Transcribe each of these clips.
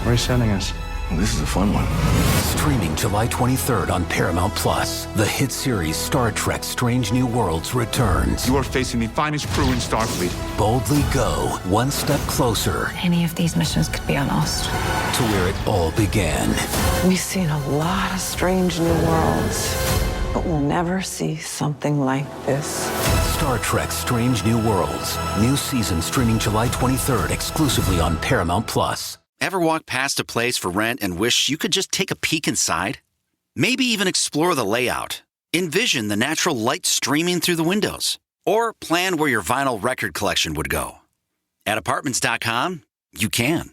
Where are you sending us? This is a fun one. Streaming July 23rd on Paramount Plus, the hit series Star Trek Strange New Worlds returns. You are facing the finest crew in Starfleet. Boldly go one step closer Any of these missions could be on Ost. to where it all began. We've seen a lot of strange new worlds, but we'll never see something like this. Star Trek Strange New Worlds. New season streaming July 23rd exclusively on Paramount Plus. Ever walk past a place for rent and wish you could just take a peek inside? Maybe even explore the layout. Envision the natural light streaming through the windows. Or plan where your vinyl record collection would go. At Apartments.com, you can.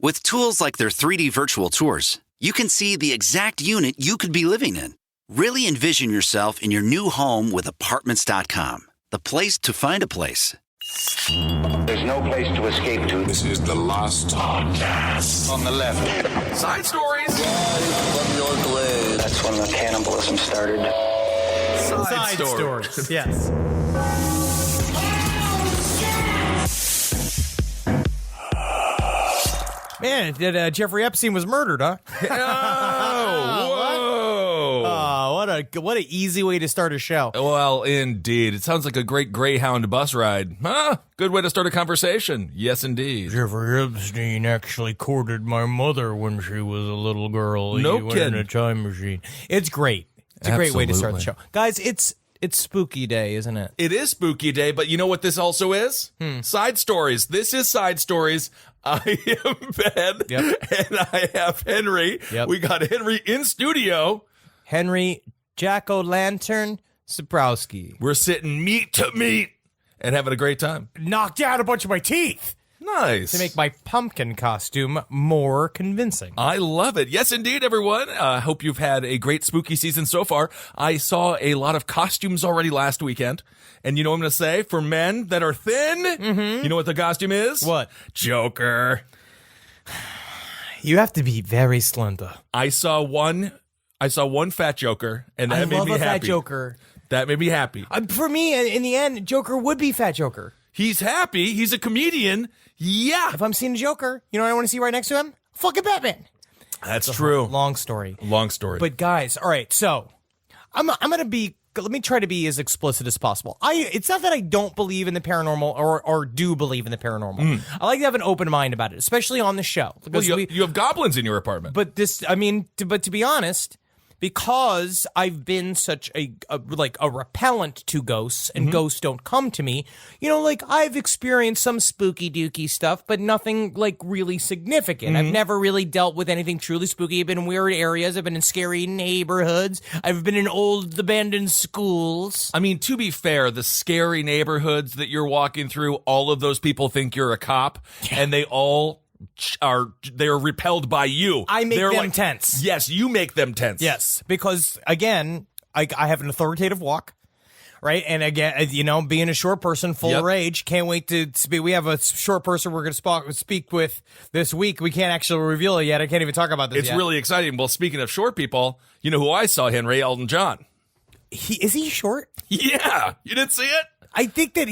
With tools like their 3D virtual tours, you can see the exact unit you could be living in. Really envision yourself in your new home with Apartments.com. The place to find a place. There's no place to escape to. This is the last podcast. On the left. Side stories. From your glade. That's when the cannibalism started. Side stories. Yes. Man, Jeffrey Epstein was murdered, huh? What an easy way to start a show. Well, indeed. It sounds like a great Greyhound bus ride. Huh? Good way to start a conversation. Yes, indeed. Jeffrey Epstein actually courted my mother when she was a little girl. No He went kidding. in a time machine. It's great. It's a great way to start the show. Guys, it's spooky day, isn't it? It is spooky day, but you know what this also is? Side stories. This is Side Stories. I am Ben, and I have Henry. Yep. We got Henry in studio. Henry Jack-O-Lantern Sabrowski. We're sitting meat to meat and having a great time. Knocked out a bunch of my teeth Nice. to make my pumpkin costume more convincing. I love it. Yes, indeed, everyone. Hope you've had a great spooky season so far. I saw a lot of costumes already last weekend. And you know what I'm going to say? For men that are thin, you know what the costume is? What? Joker. You have to be very slender. I saw one fat Joker, and that I made love me a happy. fat Joker. That made me happy. For me, in the end, Joker would be fat Joker. He's happy. He's a comedian. Yeah. If I'm seeing a Joker, you know what I want to see right next to him? Fucking Batman. That's true. Long story. Long story. But guys, all right, so I'm gonna be. Let me try to be as explicit as possible. It's not that I don't believe in the paranormal or do believe in the paranormal. I like to have an open mind about it, especially on the show. Well, you have goblins in your apartment. But to be honest, because I've been such a repellent to ghosts, and ghosts don't come to me, I've experienced some spooky dooky stuff, but nothing really significant. I've never really dealt with anything truly spooky. I've been in weird areas. I've been in scary neighborhoods. I've been in old abandoned schools. I mean, to be fair, the scary neighborhoods that you're walking through, all of those people think you're a cop, and they're repelled by you. I make them tense. Yes, you make them tense. Yes, because again, I have an authoritative walk, right? And again, being a short person full of rage, can't wait to speak. We have a short person we're going to speak with this week. We can't actually reveal it yet. I can't even talk about this It's yet. really exciting. Well, speaking of short people, you know who I saw, Henry? Elton John. Is he short? Yeah. You didn't see it? I think that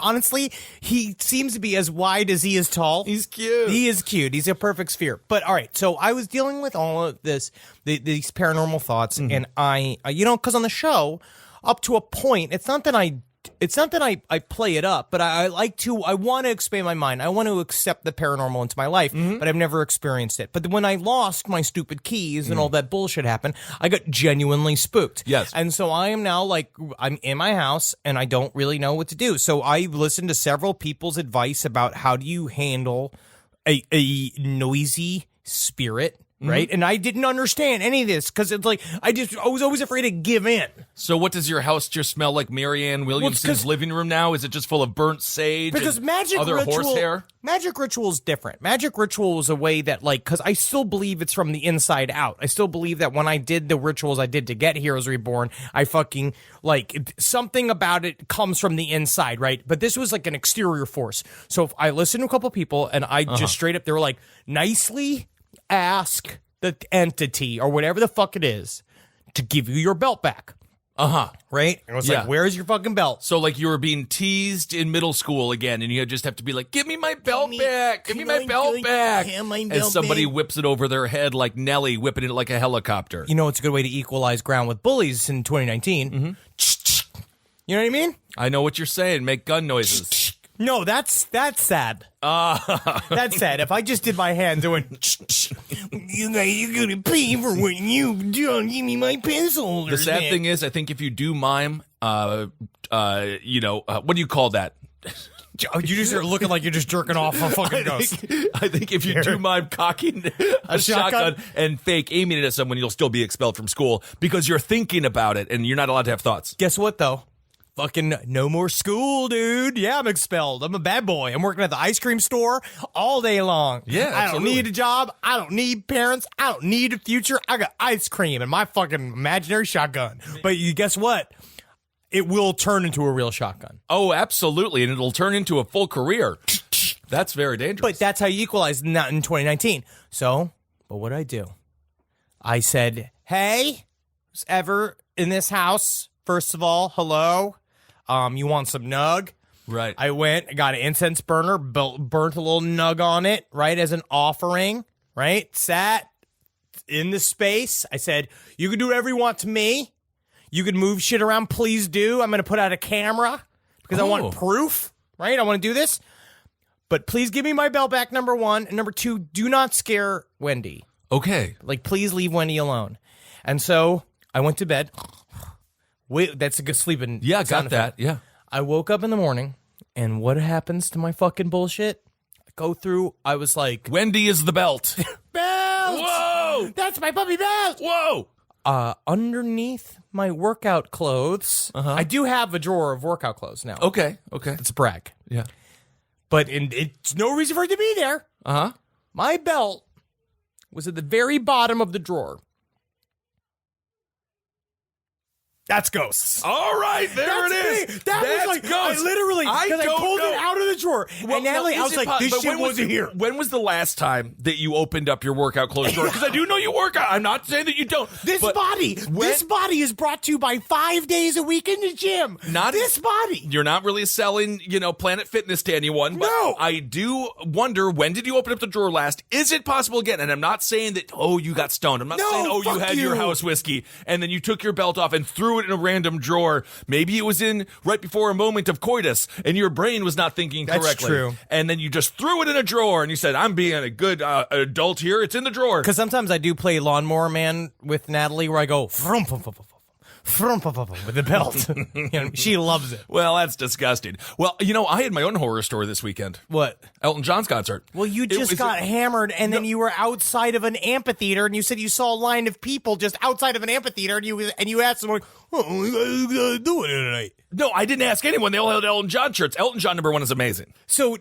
honestly, he seems to be as wide as he is tall. He's cute. He is cute. He's a perfect sphere. But all right, so I was dealing with all of these paranormal thoughts, and I because on the show, up to a point, it's not that I play it up, but I want to expand my mind. I want to accept the paranormal into my life, but I've never experienced it. But when I lost my stupid keys and all that bullshit happened, I got genuinely spooked. Yes. And so I am now I'm in my house and I don't really know what to do. So I listened to several people's advice about how do you handle a noisy spirit. Right? And I didn't understand any of this because it's I was always afraid to give in. So what does your house just smell like? Marianne Williamson's living room now? Is it just full of burnt sage? Because and magic other horsehair? Magic ritual is different. Magic ritual is a way that because I still believe it's from the inside out. I still believe that when I did the rituals I did to get Heroes Reborn, I fucking something about it comes from the inside, right? But this was an exterior force. So if I listened to a couple people and I just straight up, they were nicely ask the entity or whatever the fuck it is to give you your belt back. Right? And I was like, where's your fucking belt? So, like, you were being teased in middle school again, and you just have to be like, give me my belt back. Give me my belt back. As somebody whips it over their head like Nelly, whipping it like a helicopter. You know, it's a good way to equalize ground with bullies in 2019. Mm-hmm. You know what I mean? I know what you're saying. Make gun noises. No, that's sad. That's sad. If I just did my hands doing, you're gonna pay for what you've done. Give me my pencil holder. The sad thing is, I think if you do mime, what do you call that? You just are looking like you're just jerking off a fucking ghost. I think if you do mime cocking a shotgun and fake aiming it at someone, you'll still be expelled from school because you're thinking about it and you're not allowed to have thoughts. Guess what, though? Fucking no more school, dude. Yeah, I'm expelled. I'm a bad boy. I'm working at the ice cream store all day long. Yeah, I don't need a job. I don't need parents. I don't need a future. I got ice cream and my fucking imaginary shotgun. But you guess what? It will turn into a real shotgun. Oh, absolutely. And it'll turn into a full career. That's very dangerous. But that's how you equalize, not in 2019. So, but what did I do? I said, hey, who's ever in this house? First of all, hello. You want some nug? Right. I went, got an incense burner, burnt a little nug on it, right, as an offering, right? Sat in the space. I said, you can do whatever you want to me. You can move shit around, please do. I'm going to put out a camera because I want proof, right? I want to do this. But please give me my belt back, number one. And number two, do not scare Wendy. Okay. Like, please leave Wendy alone. And so I went to bed. Wait, that's a good sleeping. Yeah, got that. Yeah. I woke up in the morning, and what happens to my fucking bullshit? I go through, I was like, Wendy is the belt. belt! Whoa! That's my puppy belt! Whoa! Underneath my workout clothes, I do have a drawer of workout clothes now. Okay. It's a brag. Yeah. But it's no reason for it to be there. My belt was at the very bottom of the drawer. That's ghosts. All right, there it is. That was like, ghosts. I literally, because I pulled it out of the drawer. Well, and Natalie, I was like, this shit wasn't here. When was the last time that you opened up your workout clothes drawer? Because I do know you work out. I'm not saying that you don't. This body is brought to you by 5 days a week in the gym. Not this body. You're not really selling, Planet Fitness to anyone. But no. I do wonder, when did you open up the drawer last? Is it possible again? And I'm not saying that, you got stoned. I'm not saying, you had your house whiskey and then you took your belt off and threw it in a random drawer. Maybe it was in right before a moment of coitus and your brain was not thinking correctly. That's true. And then you just threw it in a drawer and you said, I'm being a good adult here. It's in the drawer. Because sometimes I do play Lawnmower Man with Natalie where I go, frum, frum, frum, frum, with the belt. She loves it. Well, that's disgusting. Well, I had my own horror story this weekend. What? Elton John's concert. Well, you just got hammered, and then you were outside of an amphitheater, and you said you saw a line of people just outside of an amphitheater, and you asked someone, "What are you doing tonight?" No, I didn't ask anyone. They all had Elton John shirts. Elton John #1 is amazing. So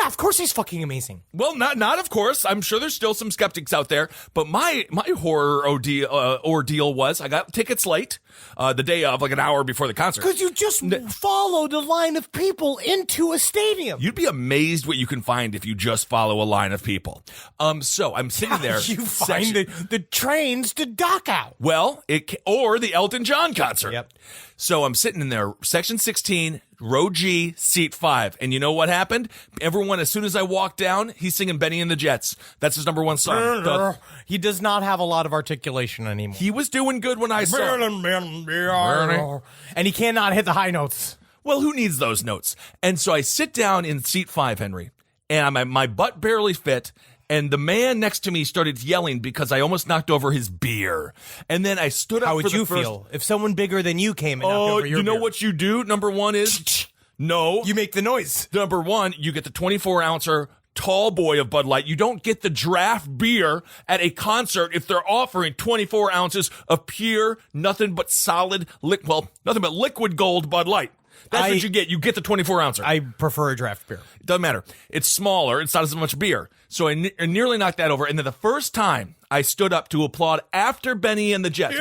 of course he's fucking amazing. Well, not of course. I'm sure there's still some skeptics out there. But my horror ordeal was I got tickets late, the day of, like an hour before the concert. Because you just followed a line of people into a stadium. You'd be amazed what you can find if you just follow a line of people. So I'm sitting there. You find the trains to dock out. Well, or the Elton John concert. Yep. So I'm sitting in there, section 16, row G, seat 5. And you know what happened? Everyone, as soon as I walked down, he's singing Benny and the Jets. That's his #1 song. He does not have a lot of articulation anymore. He was doing good when I saw him. And he cannot hit the high notes. Well, who needs those notes? And so I sit down in seat 5, Henry, and my butt barely fit. And the man next to me started yelling because I almost knocked over his beer. And then I stood up. How would you feel if someone bigger than you came and knocked over your beer? You know what you do? #1 is no. You make the noise. #1, you get the 24-ouncer tall boy of Bud Light. You don't get the draft beer at a concert if they're offering 24 ounces of pure, nothing but liquid gold Bud Light. That's what you get. You get the 24-ouncer. I prefer a draft beer. It doesn't matter. It's smaller. It's not as much beer. So I nearly knocked that over. And then the first time I stood up to applaud after Benny and the Jets,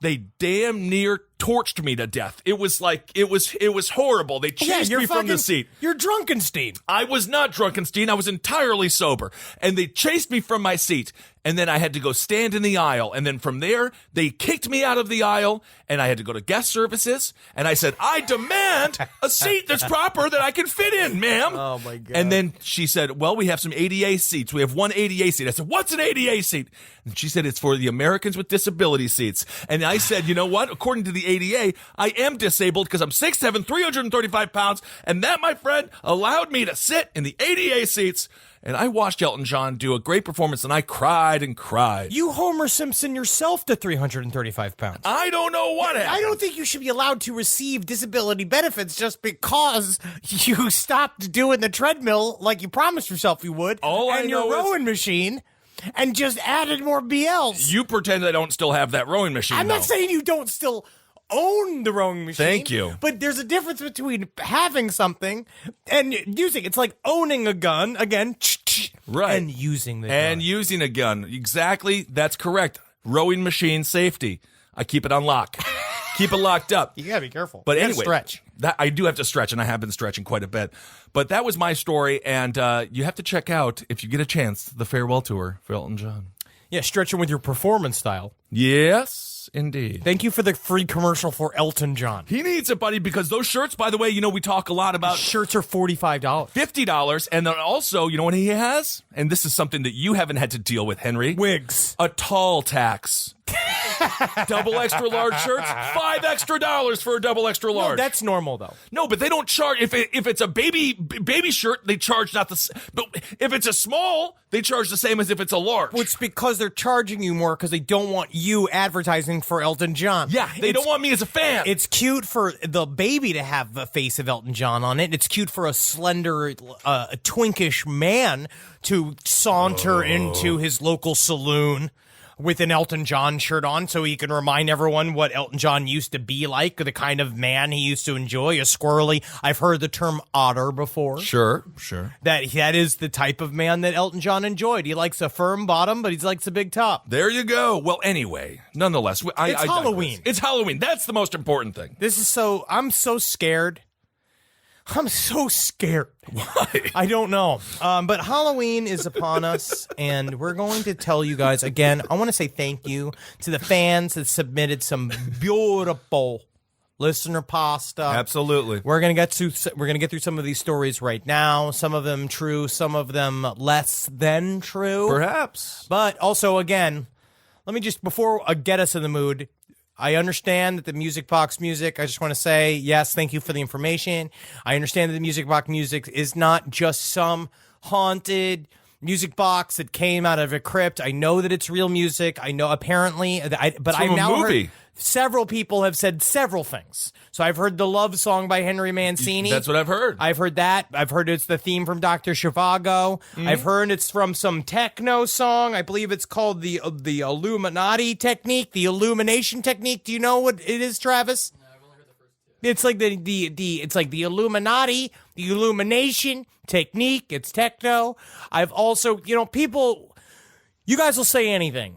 they damn near torched me to death. It was like it was horrible. They chased me from the seat. You're Drunkenstein. I was not Drunkenstein. I was entirely sober. And they chased me from my seat. And then I had to go stand in the aisle. And then from there, they kicked me out of the aisle. And I had to go to guest services. And I said, I demand a seat that's proper that I can fit in, ma'am. Oh, my God. And then she said, well, we have some ADA seats. We have one ADA seat. I said, what's an ADA seat? And she said, it's for the Americans with Disability seats. And I said, you know what? According to the ADA, I am disabled because I'm 6'7", 335 pounds. And that, my friend, allowed me to sit in the ADA seats. And I watched Elton John do a great performance, and I cried and cried. You Homer Simpson yourself to 335 pounds. I don't know what happened. I don't think you should be allowed to receive disability benefits just because you stopped doing the treadmill like you promised yourself you would. All I and know your is- rowing machine and just added more BLs. You pretend I don't still have that rowing machine, I'm though. not saying you don't still own the rowing machine. Thank you. But there's a difference between having something and using it. It's like owning a gun, again, Right. and using the gun. And using a gun. Exactly. That's correct. Rowing machine safety. I keep it on lock. Keep it locked up. You gotta be careful. But You gotta anyway, stretch. That I do have to stretch, and I have been stretching quite a bit. But that was my story, and you have to check out, if you get a chance, the farewell tour for Elton John. Yeah, stretching with your performance style. Yes, indeed. Thank you for the free commercial for Elton John. He needs it, buddy, because those shirts, by the way, you know, we talk a lot about Shirts are $45. $50, and then also, you know what he has? And this is something that you haven't had to deal with, Henry. Wigs. A tall tax. Double extra large shirts, $5 extra for a double extra large. No, that's normal though. No, but they don't charge if it's a baby shirt, they charge not the. But if it's a small, they charge the same as if it's a large. Well, it's because they're charging you more because they don't want you advertising for Elton John. Yeah, they don't want me as a fan. It's cute for the baby to have the face of Elton John on it. It's cute for a slender, twinkish man to saunter into his local saloon with an Elton John shirt on so he can remind everyone what Elton John used to be like, the kind of man he used to enjoy, a squirrely. I've heard the term otter before. Sure. That is the type of man that Elton John enjoyed. He likes a firm bottom, but he likes a big top. There you go. Well, anyway, nonetheless, It's I Halloween. digress. It's Halloween. That's the most important thing. I'm so scared. I'm so scared. Why? I don't know. But Halloween is upon us, and we're going to tell you guys again. I want to say thank you to the fans that submitted some beautiful listener pasta. Absolutely. We're gonna get through some of these stories right now. Some of them true, some of them less than true. Perhaps. But also, again, let me just before I get us in the mood. I understand that the Music Box music, I just want to say, yes, thank you for the information. I understand that the Music Box music is not just some haunted music box that came out of a crypt. I know that it's real music. I know apparently, but I've now heard several people have said several things. So I've heard the love song by Henry Mancini. That's what I've heard. I've heard that. I've heard it's the theme from Dr. Zhivago. I've heard it's from some techno song. I believe it's called the Illuminati technique, the illumination technique. Do you know what it is, Travis? No, I've only heard the first two. It's like it's like the Illuminati, the illumination technique. It's techno. I've also, people, you guys will say anything.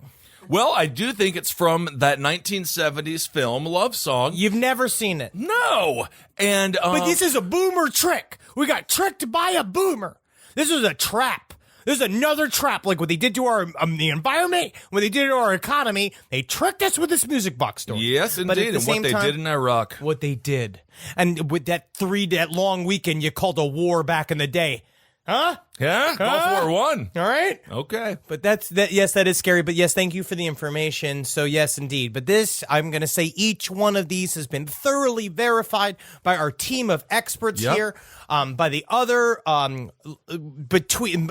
Well, I do think it's from that 1970s film Love Song. You've never seen it. No. And But this is a boomer trick. We got tricked by a boomer. This is a trap. This is another trap, like what they did to our the environment, what they did to our economy. They tricked us with this music box story. Yes, But at indeed. the And what same they time, did in Iraq. What they did. And with that long weekend you called a war back in the day. Huh? Yeah, Gulf War I. All right. Okay. But yes, that is scary. But yes, thank you for the information. So yes, indeed. But this, I'm going to say each one of these has been thoroughly verified by our team of experts here. By the other,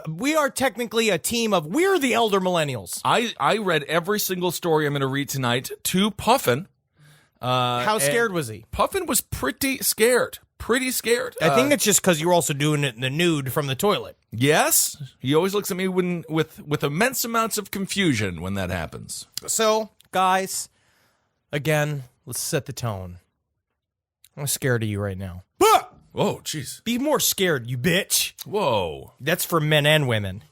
we are technically a team of, we're the elder millennials. I read every single story I'm going to read tonight to Puffin. How scared was he? Puffin was pretty scared. Pretty scared. I think it's just because you're also doing it in the nude from the toilet. Yes. He always looks at me with immense amounts of confusion when that happens. So, guys, again, let's set the tone. I'm scared of you right now. Whoa, jeez. Be more scared, you bitch. Whoa. That's for men and women.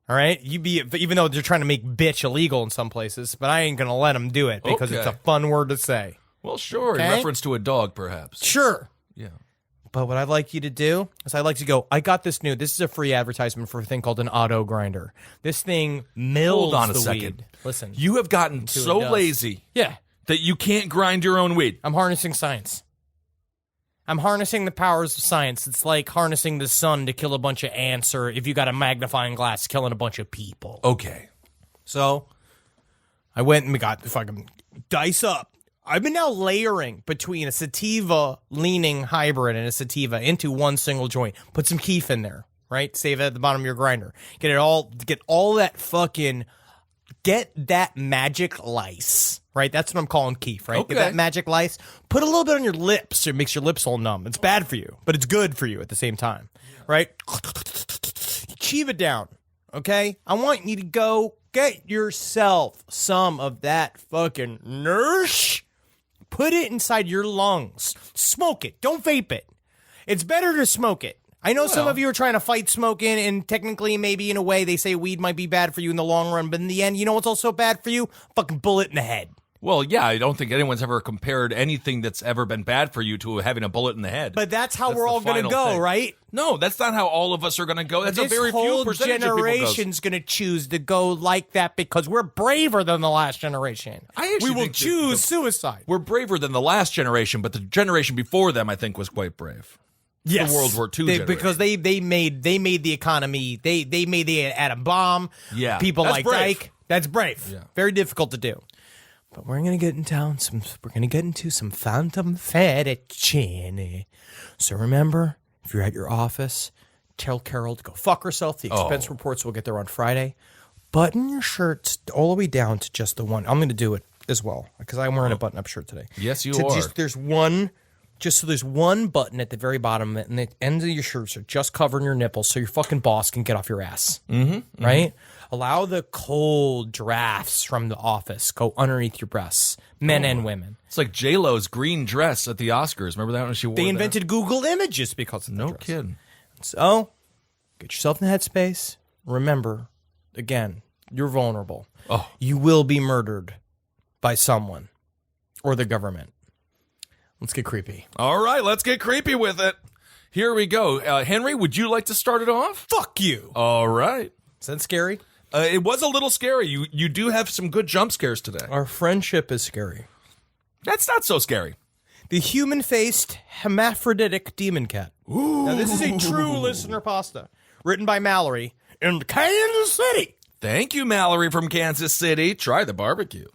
All right? Even though they're trying to make bitch illegal in some places, but I ain't going to let them do it because it's a fun word to say. Well, sure. In Okay? reference to a dog, perhaps. Sure. Yeah. But what I'd like you to do is I'd like to go, I got this is a free advertisement for a thing called an auto grinder. This thing mills Hold on a the second. weed. Listen. You have gotten Until so it does. lazy Yeah. that you can't grind your own weed. I'm harnessing science. I'm harnessing the powers of science. It's like harnessing the sun to kill a bunch of ants, or if you got a magnifying glass, killing a bunch of people. Okay. So I went and we got the fucking dice up. I've been now layering between a sativa leaning hybrid and a sativa into one single joint. Put some keef in there, right? Save it at the bottom of your grinder. Get all that fucking, get that magic lice, right? That's what I'm calling keef, right? Okay. Get that magic lice. Put a little bit on your lips. It makes your lips all numb. It's bad for you, but it's good for you at the same time, right? Cheeve it down, okay? I want you to go get yourself some of that fucking nurse. Put it inside your lungs. Smoke it. Don't vape it. It's better to smoke it. I know some of you are trying to fight smoking, and technically, maybe in a way, they say weed might be bad for you in the long run, but in the end, you know what's also bad for you? Fucking bullet in the head. Well, yeah, I don't think anyone's ever compared anything that's ever been bad for you to having a bullet in the head. But that's how we're the all going to final go, thing. right? No, that's not how all of us are going to go. That's This a very few whole percentage of people goes. generation's going to choose to go like that because we're braver than the last generation. I actually we will think that choose suicide. We're braver than the last generation, but the generation before them, I think, was quite brave. Yes. The World War II generation. Because they made the economy, they made the atom bomb. Yeah, People that's like brave. Dyke. That's brave. Yeah. Very difficult to do. But we're gonna get into some phantom fettuccine. So remember, if you're at your office, tell Carol to go fuck herself. The expense reports will get there on Friday. Button your shirts all the way down to just the one. I'm gonna do it as well because I'm wearing a button-up shirt today. Yes, you To are. there's one button at the very bottom, and the ends of your shirts are just covering your nipples, so your fucking boss can get off your ass. Mm-hmm. Right? Allow the cold drafts from the office go underneath your breasts, men and women. It's like J-Lo's green dress at the Oscars. Remember that when she wore They that? invented Google Images because of that No dress. kidding. So, get yourself in the headspace. Remember, again, you're vulnerable. Oh. You will be murdered by someone or the government. Let's get creepy. All right, let's get creepy with it. Here we go. Henry, would you like to start it off? Fuck you. All right. Is that scary? It was a little scary. You do have some good jump scares today. Our friendship is scary. That's not so scary. The human-faced hermaphroditic demon cat. Ooh. Now, this is a true listener pasta. Written by Mallory in Kansas City. Thank you, Mallory from Kansas City. Try the barbecue.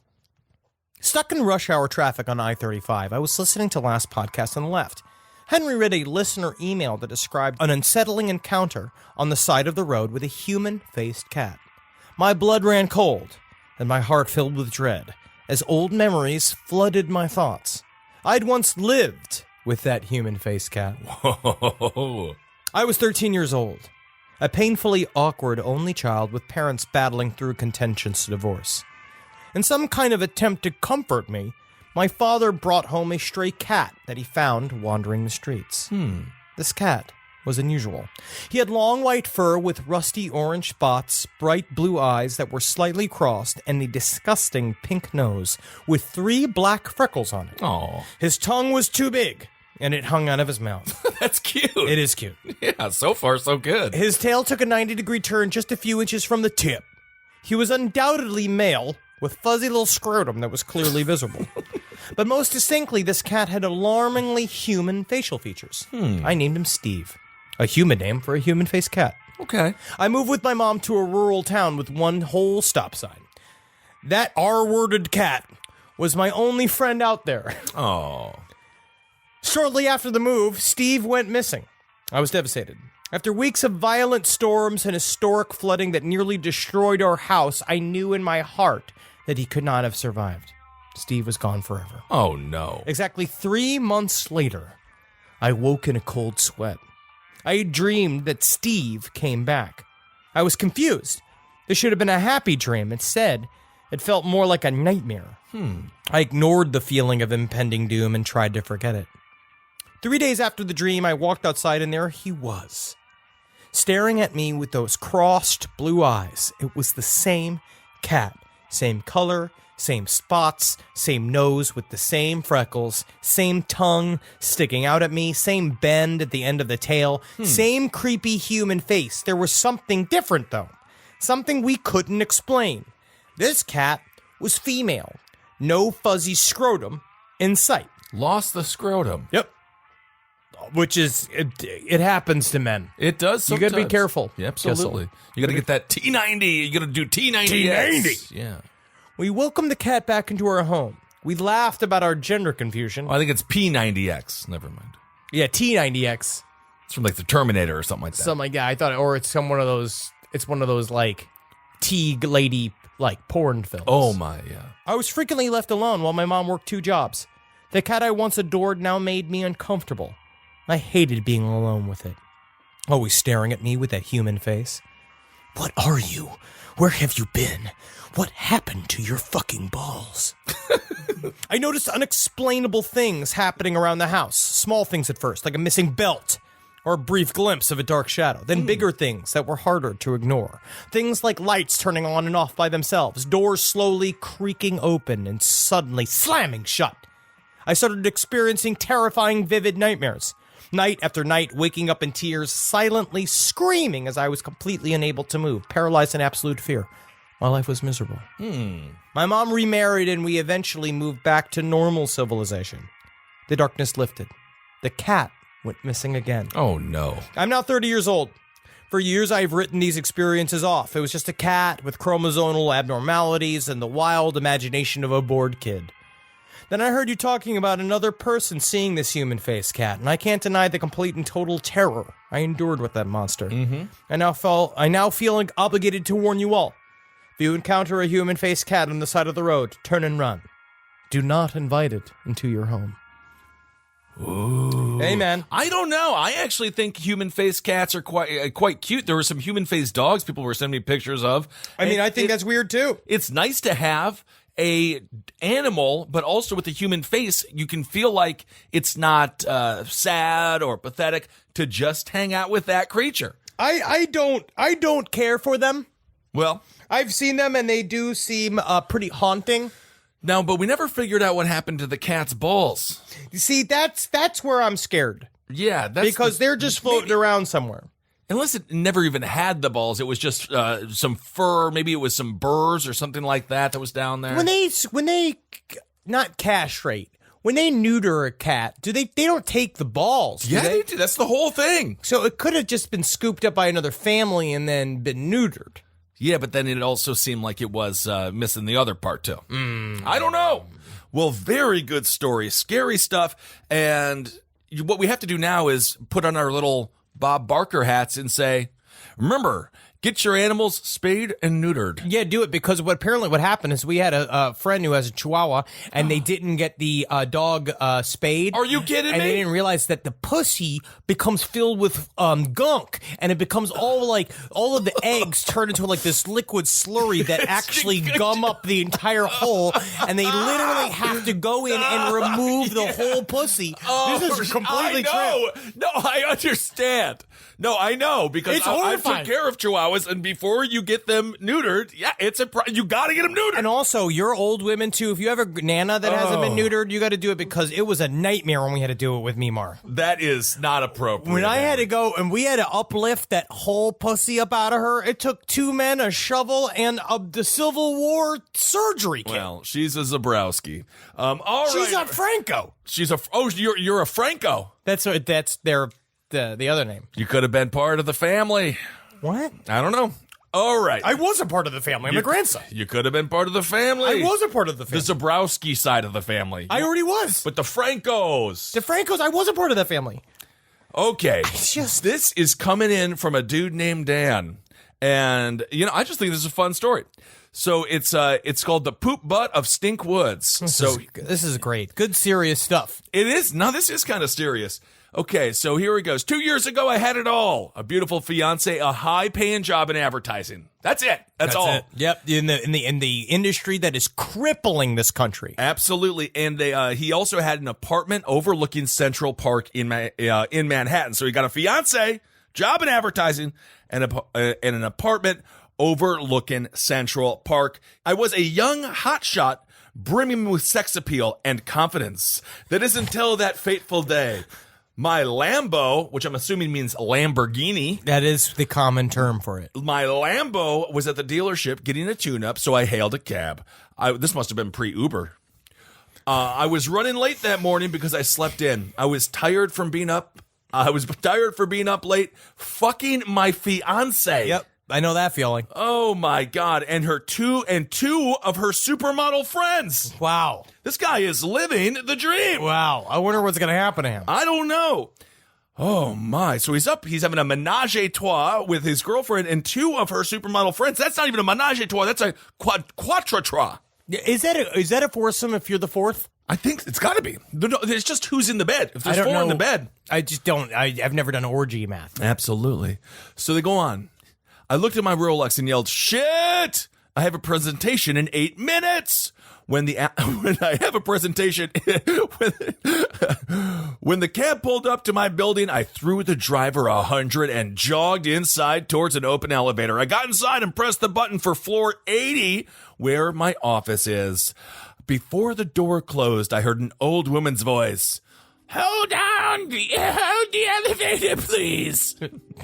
Stuck in rush hour traffic on I-35, I was listening to last podcast and left. Henry read a listener email that described an unsettling encounter on the side of the road with a human-faced cat. My blood ran cold, and my heart filled with dread, as old memories flooded my thoughts. I'd once lived with that human-faced cat. Whoa. I was 13 years old, a painfully awkward only child with parents battling through contentious divorce. In some kind of attempt to comfort me, my father brought home a stray cat that he found wandering the streets. This cat was unusual. He had long white fur with rusty orange spots, bright blue eyes that were slightly crossed, and a disgusting pink nose with 3 black freckles on it. Oh, His tongue was too big, and it hung out of his mouth. that's cute. It is cute. Yeah, so far so good. His tail took a 90-degree turn just a few inches from the tip. He was undoubtedly male, with fuzzy little scrotum that was clearly visible. But most distinctly, this cat had alarmingly human facial features. I named him Steve, a human name for a human-faced cat. Okay. I moved with my mom to a rural town with one whole stop sign. That R-worded cat was my only friend out there. Oh. Shortly after the move, Steve went missing. I was devastated. After weeks of violent storms and historic flooding that nearly destroyed our house, I knew in my heart that he could not have survived. Steve was gone forever. Oh, no. Exactly 3 months later, I woke in a cold sweat. I had dreamed that Steve came back. I was confused. This should have been a happy dream. Instead, it felt more like a nightmare. I ignored the feeling of impending doom and tried to forget it. 3 days after the dream, I walked outside and there he was, staring at me with those crossed blue eyes. It was the same cat, same color, Same spots, same nose with the same freckles, same tongue sticking out at me, same bend at the end of the tail, same creepy human face. There was something different, though. Something we couldn't explain. This cat was female. No fuzzy scrotum in sight. Lost the scrotum. Yep. Which is, it happens to men. It does sometimes. You gotta be careful. Yeah, absolutely. You gotta get that T90. You gotta do T90. T90. Yeah. We welcomed the cat back into our home. We laughed about our gender confusion. Oh, I think it's P90X. Never mind. Yeah, T90X. It's from like the Terminator or something like that. Something like that. I thought, or it's one of those like T lady like porn films. Oh my, yeah. I was frequently left alone while my mom worked 2 jobs. The cat I once adored now made me uncomfortable. I hated being alone with it. Always staring at me with that human face. What are you? Where have you been? What happened to your fucking balls? I noticed unexplainable things happening around the house. Small things at first, like a missing belt, or a brief glimpse of a dark shadow. Then bigger things that were harder to ignore. Things like lights turning on and off by themselves, doors slowly creaking open and suddenly slamming shut. I started experiencing terrifying, vivid nightmares. Night after night, waking up in tears, silently screaming as I was completely unable to move, paralyzed in absolute fear. My life was miserable. My mom remarried and we eventually moved back to normal civilization. The darkness lifted. The cat went missing again. Oh no. I'm now 30 years old. For years, I've written these experiences off. It was just a cat with chromosomal abnormalities and the wild imagination of a bored kid. Then I heard you talking about another person seeing this human-faced cat, and I can't deny the complete and total terror I endured with that monster. I now feel obligated to warn you all. If you encounter a human-faced cat on the side of the road, turn and run. Do not invite it into your home. Ooh. Amen. I don't know. I actually think human-faced cats are quite cute. There were some human-faced dogs people were sending me pictures of. I think that's weird too. It's nice to have a animal, but also with a human face, you can feel like it's not sad or pathetic to just hang out with that creature. I don't care for them. Well, I've seen them and they do seem pretty haunting. No, but we never figured out what happened to the cat's balls. You see, that's where I'm scared. Yeah, that's because they're just floating around somewhere. Unless it never even had the balls, it was just some fur. Maybe it was some burrs or something like that was down there. When they not castrate, when they neuter a cat, they don't take the balls? Yeah, they do. That's the whole thing. So it could have just been scooped up by another family and then been neutered. Yeah, but then it also seemed like it was missing the other part too. I don't know. Well, very good story, scary stuff, and what we have to do now is put on our little Bob Barker hats and say, remember, get your animals spayed and neutered. Yeah, do it, because what happened is we had a friend who has a Chihuahua, and they didn't get the dog spayed. Are you kidding and me? they didn't realize that the pussy becomes filled with gunk, and it becomes all of the eggs turn into like this liquid slurry that actually gum up the entire hole, and they literally have to go in and remove the whole pussy. Oh, this is completely true. No, I understand. No, I know, because It's I horrifying. took care of Chihuahuas, and before you get them neutered, yeah, you got to get them neutered. And also, you're old women too. If you have a Nana that hasn't been neutered, you got to do it, because it was a nightmare when we had to do it with Mimar. That is not appropriate. When I had to go and we had to uplift that whole pussy up out of her, it took 2 men, a shovel, and the Civil War surgery kit. Well, she's a Zabrowski. All right. She's a Franco. You're a Franco. That's the other name. You could have been part of the family. What? I don't know. All right. I was a part of the family. I'm a grandson. You could have been part of the family. I was a part of the The family. Zabrowski side of the family. I already was. But the Francos. The Francos, I was a part of that family. Okay. just- This is coming in from a dude named Dan. And, I just think this is a fun story. So it's called The Poop Butt of Stink Woods. This is great. Good, serious stuff. It is. No, this is kind of serious. Okay, so here it goes. 2 years ago, I had it all. A beautiful fiance, a high-paying job in advertising. That's it. That's all. It. Yep. In the industry that is crippling this country. Absolutely. And he also had an apartment overlooking Central Park in Manhattan. So he got a fiance, job in advertising, and an apartment overlooking Central Park. I was a young hotshot brimming with sex appeal and confidence. That is until that fateful day. My Lambo, which I'm assuming means Lamborghini. That is the common term for it. My Lambo was at the dealership getting a tune-up, so I hailed a cab. This must have been pre-Uber. I was running late that morning because I slept in. I was tired from being up. I was tired for being up late, fucking my fiance. Yep, I know that feeling. Oh my God! And two of her supermodel friends. Wow, this guy is living the dream. Wow, I wonder what's gonna happen to him. I don't know. Oh my! So he's up. He's having a menage a trois with his girlfriend and two of her supermodel friends. That's not even a menage a trois. That's a quatre trois. Is that a foursome if you're the fourth? I think it's got to be. It's just who's in the bed. If there's four in the bed. I just don't. I've never done orgy math. Absolutely. So they go on. I looked at my Rolex and yelled, "Shit! I have a presentation in 8 minutes." When I have a presentation, when the cab pulled up to my building, I threw the driver 100 and jogged inside towards an open elevator. I got inside and pressed the button for floor 80, where my office is. Before the door closed, I heard an old woman's voice. Hold the elevator, please.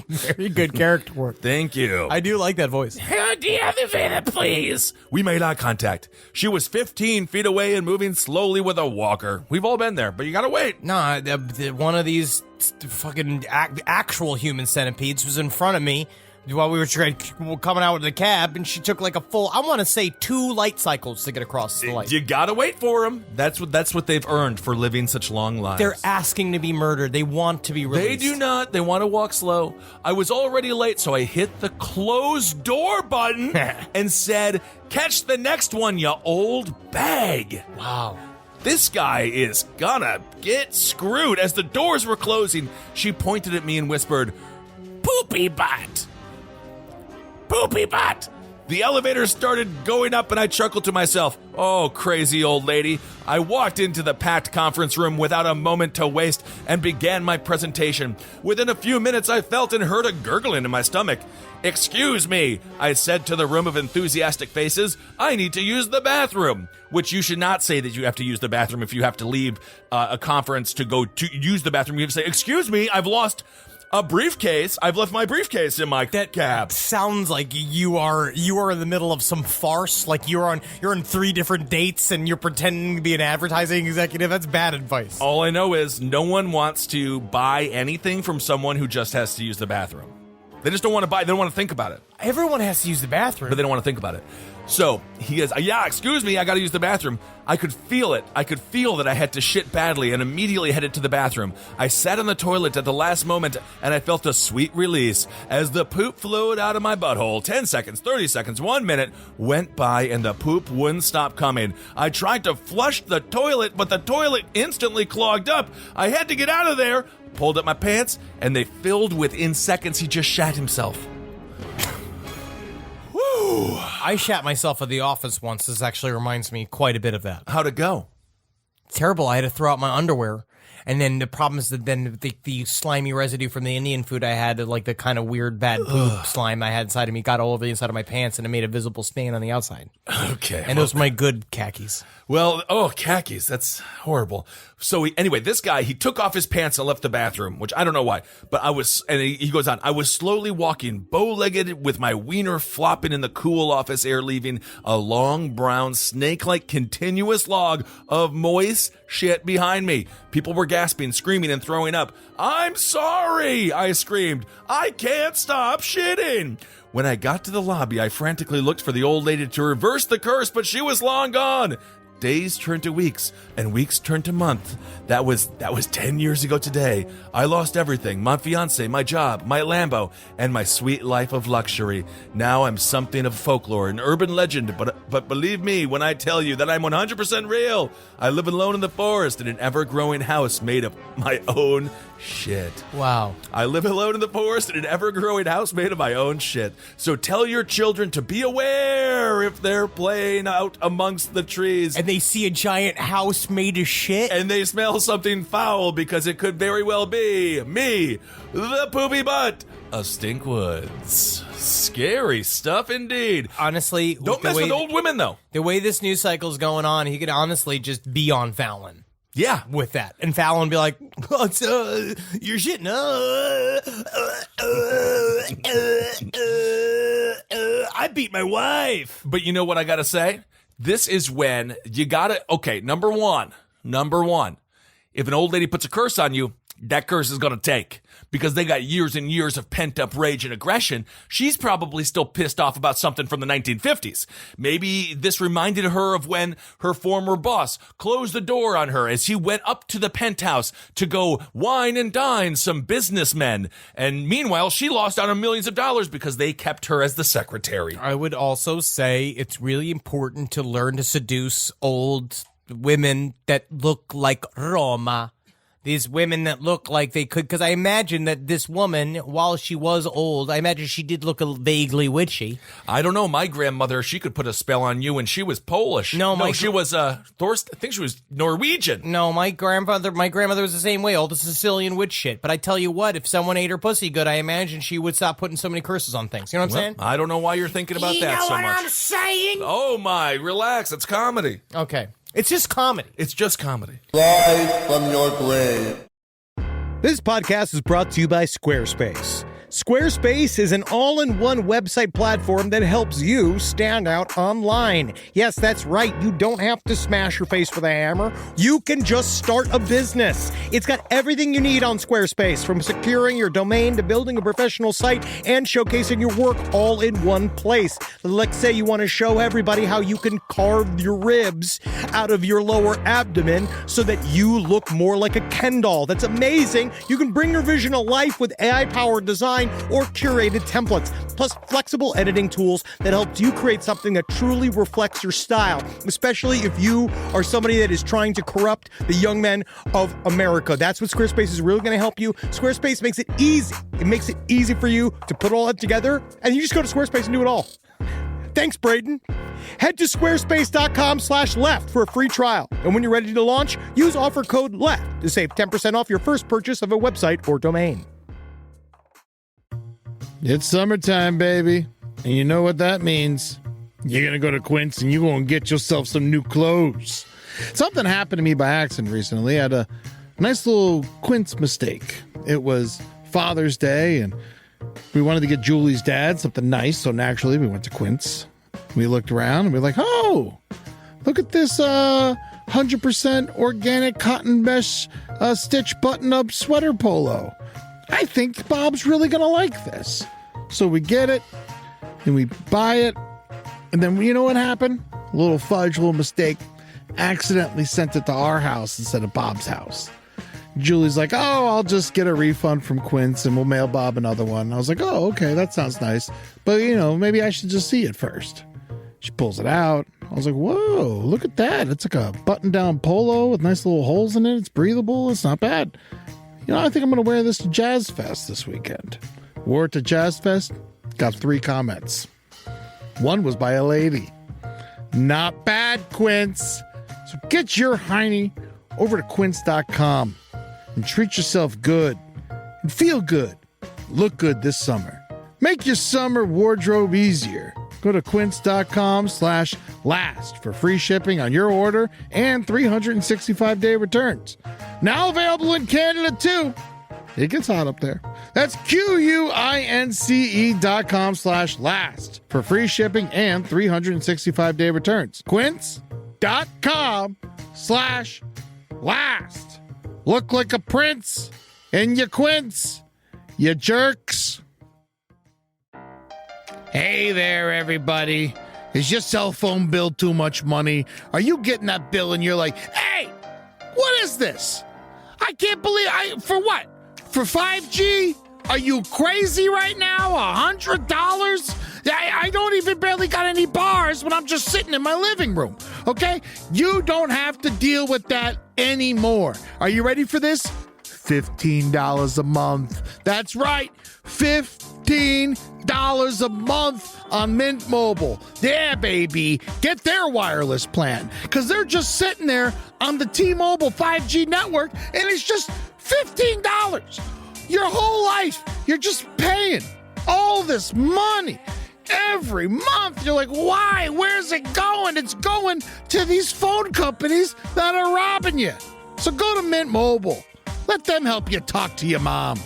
Very good character work. Thank you. I do like that voice. Hold the elevator, please. We made eye contact. She was 15 feet away and moving slowly with a walker. We've all been there, but you gotta wait. No, one of these fucking actual human centipedes was in front of me while we were coming out with the cab, and she took like a full, I want to say 2 light cycles to get across the light. You gotta wait for them. That's what they've earned for living such long lives. They're asking to be murdered. They want to be released. They do not. They want to walk slow. I was already late, so I hit the closed door button and said, "Catch the next one, you old bag." Wow. This guy is gonna get screwed. As the doors were closing, she pointed at me and whispered, "Poopy butt. Poopy butt." The elevator started going up and I chuckled to myself, "Oh, crazy old lady." I walked into the packed conference room without a moment to waste and began my presentation. Within a few minutes, I felt and heard a gurgling in my stomach. "Excuse me," I said to the room of enthusiastic faces, "I need to use the bathroom." Which you should not say that you have to use the bathroom if you have to leave a conference to go to use the bathroom. You have to say, "Excuse me, I've lost a briefcase. I've left my briefcase in my cab." Sounds like you are in the middle of some farce. Like you're on 3 different dates and you're pretending to be an advertising executive. That's bad advice. All I know is no one wants to buy anything from someone who just has to use the bathroom. They just don't want to buy. They don't want to think about it. Everyone has to use the bathroom, but they don't want to think about it. So he goes, "Yeah, excuse me, I got to use the bathroom." I could feel it. I could feel that I had to shit badly and immediately headed to the bathroom. I sat on the toilet at the last moment and I felt a sweet release as the poop flowed out of my butthole. 10 seconds, 30 seconds, 1 minute went by and the poop wouldn't stop coming. I tried to flush the toilet, but the toilet instantly clogged up. I had to get out of there, pulled up my pants, and they filled within seconds. He just shat himself. I shat myself at the office once. This actually reminds me quite a bit of that. How'd it go? Terrible. I had to throw out my underwear. And then the problem is that then the slimy residue from the Indian food I had, like the kind of weird bad poop slime I had inside of me, got all over the inside of my pants and it made a visible stain on the outside. Okay. And those were my good khakis. Well, khakis. That's horrible. So anyway, this guy, he took off his pants and left the bathroom, which I don't know why. But he goes on, "I was slowly walking, bow-legged with my wiener flopping in the cool office air, leaving a long brown snake-like continuous log of moist shit behind me. People were gasping, screaming, and throwing up. "I'm sorry," I screamed. "I can't stop shitting." When I got to the lobby, I frantically looked for the old lady to reverse the curse, but she was long gone. Days turned to weeks, and weeks turned to months. That was 10 years ago today. I lost everything, my fiance, my job, my Lambo, and my sweet life of luxury. Now I'm something of folklore, an urban legend, but believe me when I tell you that I'm 100% real. I live alone in the forest in an ever-growing house made of my own shit. Wow. I live alone in the forest in an ever-growing house made of my own shit. So tell your children to be aware if they're playing out amongst the trees. And they see a giant house made of shit. And they smell something foul because it could very well be me, the poopy butt of Stinkwoods. Scary stuff indeed. Honestly, Don't mess with old women, though. The way this news cycle's going on, he could honestly just be on Fallon. Yeah. With that. And Fallon would be like, you're shitting. I beat my wife. But you know what I gotta say? This is when you gotta, okay, number one, if an old lady puts a curse on you, that curse is gonna take. Because they got years and years of pent-up rage and aggression, she's probably still pissed off about something from the 1950s. Maybe this reminded her of when her former boss closed the door on her as he went up to the penthouse to go wine and dine some businessmen. And meanwhile, she lost out on millions of dollars because they kept her as the secretary. I would also say it's really important to learn to seduce old women that look like Roma. These women that look like they could, because I imagine that this woman, while she was old, I imagine she did look vaguely witchy. I don't know. My grandmother, she could put a spell on you, and she was Polish. No, she was Thorst. I think she was Norwegian. No, my grandmother was the same way, all the Sicilian witch shit. But I tell you what, if someone ate her pussy good, I imagine she would stop putting so many curses on things. You know what I'm saying? I don't know why you're thinking about that so much. You know what I'm saying? Oh my, relax. It's comedy. Okay. It's just comedy. It's just comedy. Live from your grave. This podcast is brought to you by Squarespace. Squarespace is an all-in-one website platform that helps you stand out online. Yes, that's right. You don't have to smash your face with a hammer. You can just start a business. It's got everything you need on Squarespace, from securing your domain to building a professional site and showcasing your work all in one place. Let's say you want to show everybody how you can carve your ribs out of your lower abdomen so that you look more like a Ken doll. That's amazing. You can bring your vision to life with AI-powered design or curated templates, plus flexible editing tools that helps you create something that truly reflects your style, especially if you are somebody that is trying to corrupt the young men of America. That's what Squarespace is really going to help you. Squarespace makes it easy. It makes it easy for you to put all that together, and you just go to Squarespace and do it all. Thanks, Braden. Head to squarespace.com/left for a free trial. And when you're ready to launch, use offer code LEFT to save 10% off your first purchase of a website or domain. It's summertime, baby. And you know what that means. You're going to go to Quince and you're going to get yourself some new clothes. Something happened to me by accident recently. I had a nice little Quince mistake. It was Father's Day, and we wanted to get Julie's dad something nice, so naturally we went to Quince. We looked around and we were like, oh, look at this 100% organic cotton mesh stitch button-up sweater polo. I think Bob's really going to like this. So we get it, and we buy it, and then you know what happened? A little fudge, a little mistake. Accidentally sent it to our house instead of Bob's house. Julie's like, oh, I'll just get a refund from Quince, and we'll mail Bob another one. I was like, oh, okay, that sounds nice. But, maybe I should just see it first. She pulls it out. I was like, whoa, look at that. It's like a button-down polo with nice little holes in it. It's breathable. It's not bad. I think I'm going to wear this to Jazz Fest this weekend. Wore it to Jazz Fest, got 3 comments. One was by a lady. Not bad, Quince. So get your hiney over to quince.com and treat yourself good and feel good. Look good this summer. Make your summer wardrobe easier. Go to quince.com/last for free shipping on your order and 365-day returns. Now available in Canada, too. It gets hot up there. That's QUINCE.com/last for free shipping and 365-day returns. Quince.com/last. Look like a prince in your Quince, you jerks. Hey there, everybody. Is your cell phone bill too much money? Are you getting that bill and you're like, hey, what is this? I can't believe for what? For 5G? Are you crazy right now? $100? I don't even barely got any bars when I'm just sitting in my living room. Okay? You don't have to deal with that anymore. Are you ready for this? $15 a month. That's right, $15 a month on Mint Mobile. Yeah, baby. Get their wireless plan, because they're just sitting there on the T-Mobile 5G network, and it's just $15. Your whole life, you're just paying all this money every month. You're like, why? Where's it going? It's going to these phone companies that are robbing you. So go to Mint Mobile. Let them help you talk to your mom.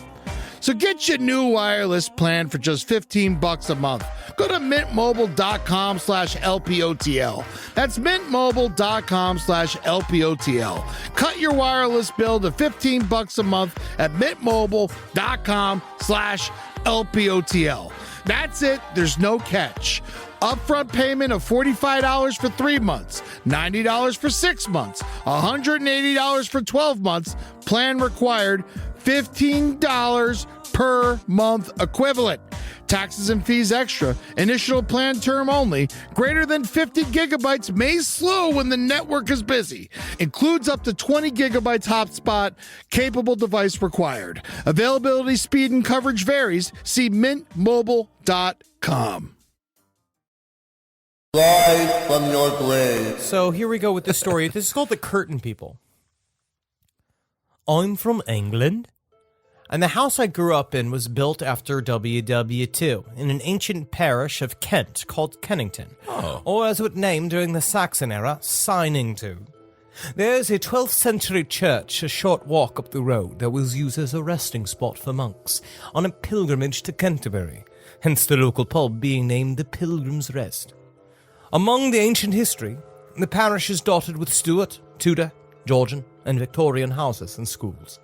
So get your new wireless plan for just $15 a month. Go to mintmobile.com/LPOTL. That's mintmobile.com/LPOTL. Cut your wireless bill to $15 a month at mintmobile.com/LPOTL. That's it. There's no catch. Upfront payment of $45 for 3 months, $90 for 6 months, $180 for 12 months. Plan required, $15 per month equivalent. Taxes and fees extra. Initial plan term only. Greater than 50 gigabytes may slow when the network is busy. Includes up to 20 gigabytes hotspot. Capable device required. Availability, speed, and coverage varies. See mintmobile.com. Live from your grave. So here we go with this story. This is called The Curtain People. I'm from England, and the house I grew up in was built after WW2 in an ancient parish of Kent called Kennington, or as it was named during the Saxon era, Sinington. There's a 12th century church a short walk up the road that was used as a resting spot for monks on a pilgrimage to Canterbury, hence the local pub being named the Pilgrim's Rest. Among the ancient history, the parish is dotted with Stuart, Tudor, Georgian, and Victorian houses and schools.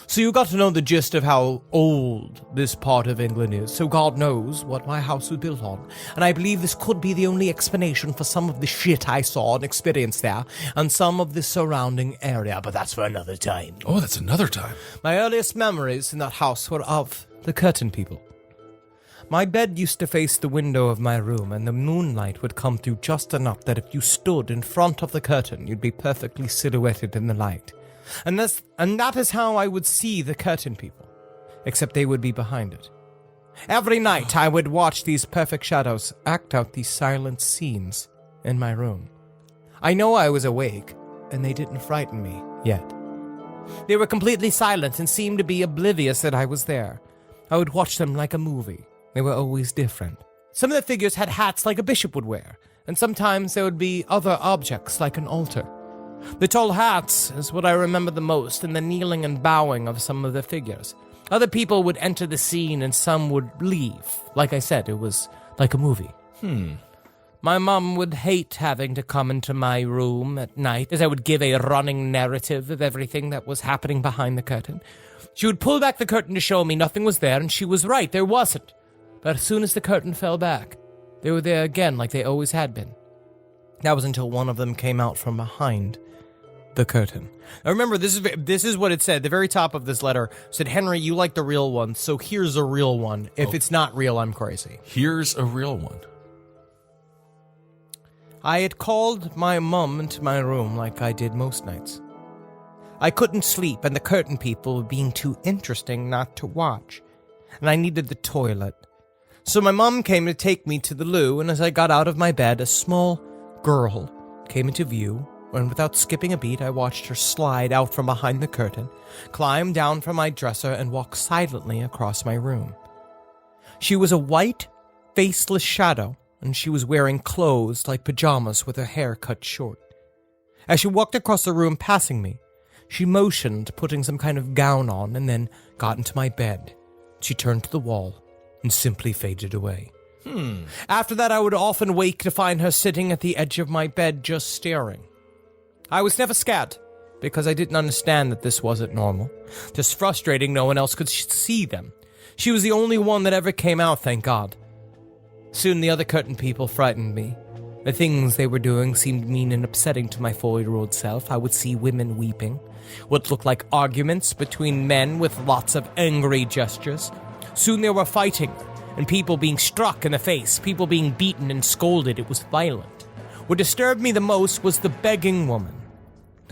So you got to know the gist of how old this part of England is, so God knows what my house was built on. And I believe this could be the only explanation for some of the shit I saw and experienced there, and some of the surrounding area, but that's for another time. Oh, that's another time. My earliest memories in that house were of the Curtain People. My bed used to face the window of my room, and the moonlight would come through just enough that if you stood in front of the curtain, you'd be perfectly silhouetted in the light. And that is how I would see the Curtain People, except they would be behind it. Every night I would watch these perfect shadows act out these silent scenes in my room. I know I was awake, and they didn't frighten me yet. They were completely silent and seemed to be oblivious that I was there. I would watch them like a movie. They were always different. Some of the figures had hats like a bishop would wear, and sometimes there would be other objects like an altar. The tall hats is what I remember the most, and the kneeling and bowing of some of the figures. Other people would enter the scene and some would leave. Like I said, it was like a movie. My mum would hate having to come into my room at night, as I would give a running narrative of everything that was happening behind the curtain. She would pull back the curtain to show me nothing was there, and she was right, there wasn't. But as soon as the curtain fell back, they were there again like they always had been. That was until one of them came out from behind the curtain. Now remember, this is what it said. The very top of this letter said, Henry, you like the real one, so here's a real one. If it's not real, I'm crazy. Here's a real one. I had called my mum into my room like I did most nights. I couldn't sleep, and the Curtain People were being too interesting not to watch, and I needed the toilet. So my mum came to take me to the loo, and as I got out of my bed, a small girl came into view, and without skipping a beat, I watched her slide out from behind the curtain, climb down from my dresser, and walk silently across my room. She was a white, faceless shadow, and she was wearing clothes like pajamas with her hair cut short. As she walked across the room passing me, she motioned, putting some kind of gown on, and then got into my bed. She turned to the wall and simply faded away. After that, I would often wake to find her sitting at the edge of my bed just staring. I was never scared, because I didn't understand that this wasn't normal. Just frustrating no one else could see them. She was the only one that ever came out, thank God. Soon the other Curtain People frightened me. The things they were doing seemed mean and upsetting to my 4-year-old self. I would see women weeping, what looked like arguments between men with lots of angry gestures. Soon they were fighting, and people being struck in the face, people being beaten and scolded. It was violent. What disturbed me the most was the begging woman.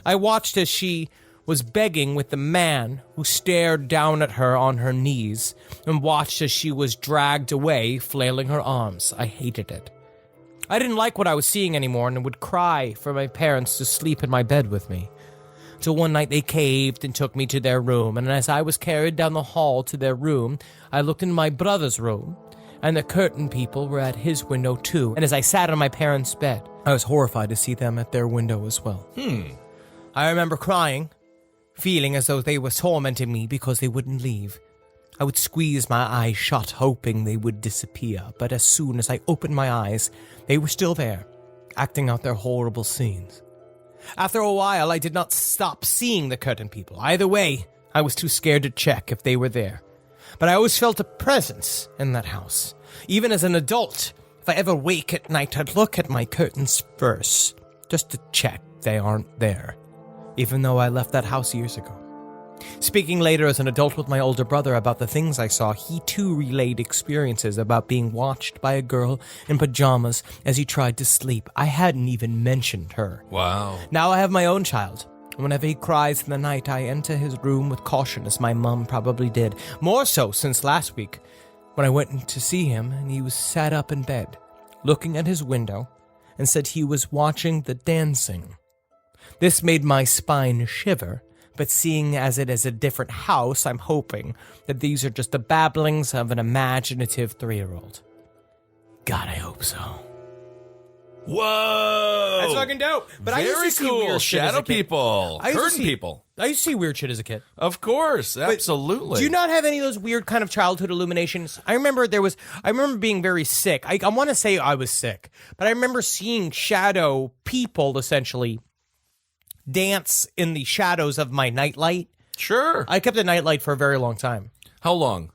I watched as she was begging with the man who stared down at her on her knees and watched as she was dragged away, flailing her arms. I hated it. I didn't like what I was seeing anymore and would cry for my parents to sleep in my bed with me. Till one night they caved and took me to their room, and as I was carried down the hall to their room, I looked into my brother's room, and the curtain people were at his window too, and as I sat on my parents' bed, I was horrified to see them at their window as well. I remember crying, feeling as though they were tormenting me because they wouldn't leave. I would squeeze my eyes shut, hoping they would disappear, but as soon as I opened my eyes, they were still there, acting out their horrible scenes. After a while, I did not stop seeing the curtain people. Either way, I was too scared to check if they were there. But I always felt a presence in that house. Even as an adult, if I ever wake at night, I'd look at my curtains first, just to check they aren't there, even though I left that house years ago. Speaking later as an adult with my older brother about the things I saw, he too relayed experiences about being watched by a girl in pajamas as he tried to sleep. I hadn't even mentioned her. Wow. Now I have my own child. Whenever he cries in the night, I enter his room with caution, as my mum probably did. More so since last week, when I went in to see him and he was sat up in bed, looking at his window, and said he was watching the dancing. This made my spine shiver, but seeing as it is a different house, I'm hoping that these are just the babblings of an imaginative 3-year-old. God, I hope so. Whoa! That's fucking dope. But I Very used to see cool. weird shit as a Shadow kid. people. Curtain people. I used to see weird shit as a kid. Of course. Absolutely. Do you not have any of those weird kind of childhood illuminations? I remember being very sick. I want to say I was sick, but I remember seeing shadow people essentially dance in the shadows of my nightlight. Sure. I kept a nightlight for a very long time. How long?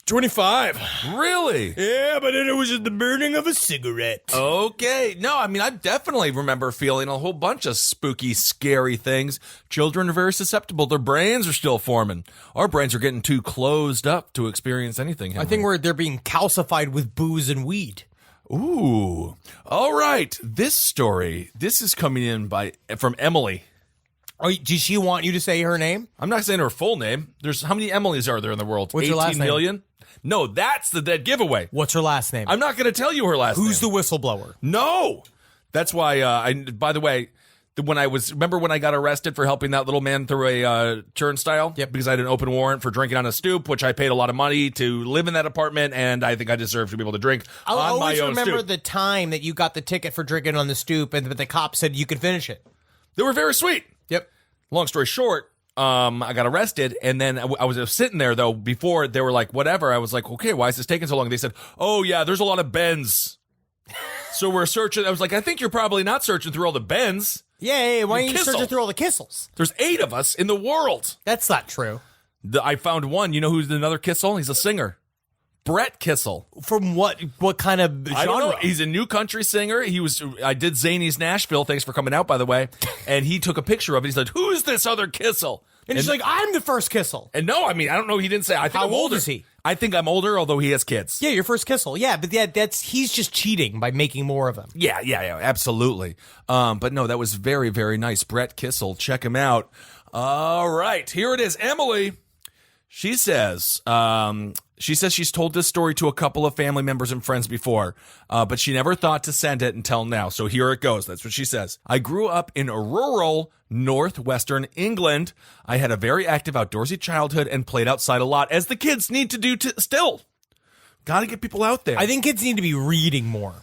25. Really? Yeah, but then it was just the burning of a cigarette. Okay. No, I mean, I definitely remember feeling a whole bunch of spooky, scary things. Children are very susceptible. Their brains are still forming. Our brains are getting too closed up to experience anything. I think they're being calcified with booze and weed. Ooh. All right. This story, this is coming in from Emily. Oh, does she want you to say her name? I'm not saying her full name. There's how many Emilys are there in the world? What's her last 18 name? million? No, that's the dead giveaway. What's her last name? I'm not going to tell you her last name. Who's the whistleblower? No. That's why, by the way, remember when I got arrested for helping that little man through a turnstile? Yep. Because I had an open warrant for drinking on a stoop, which I paid a lot of money to live in that apartment, and I think I deserve to be able to drink I'll on my always own remember stoop. the time that you got the ticket for drinking on the stoop, but the cop said you could finish it. They were very sweet. Yep. Long story short, I got arrested, and then I was sitting there, though, before they were like, whatever. I was like, okay, why is this taking so long? They said, oh, yeah, there's a lot of bends. So we're searching. I was like, I think you're probably not searching through all the bends. Yeah, why are you Kissel. searching through all the kissels? There's 8 of us in the world. That's not true. I found one. You know who's another Kissel? He's a singer. Brett Kissel. From what kind of genre? I don't know. He's a new country singer. I did Zany's Nashville. Thanks for coming out, by the way. And he took a picture of it. He's like, who's this other Kissel? And he's like, I'm the first Kissel. And no, I mean, I don't know. He didn't say. I think How I'm old older. is he? I think I'm older, although he has kids. Yeah, your first Kissel. Yeah, but he's just cheating by making more of them. Yeah, absolutely. But no, that was very, very nice. Brett Kissel. Check him out. All right, here it is. Emily, she says she's told this story to a couple of family members and friends before, but she never thought to send it until now. So here it goes. That's what she says. I grew up in rural northwestern England. I had a very active outdoorsy childhood and played outside a lot, as the kids need to do still. Got to get people out there. I think kids need to be reading more.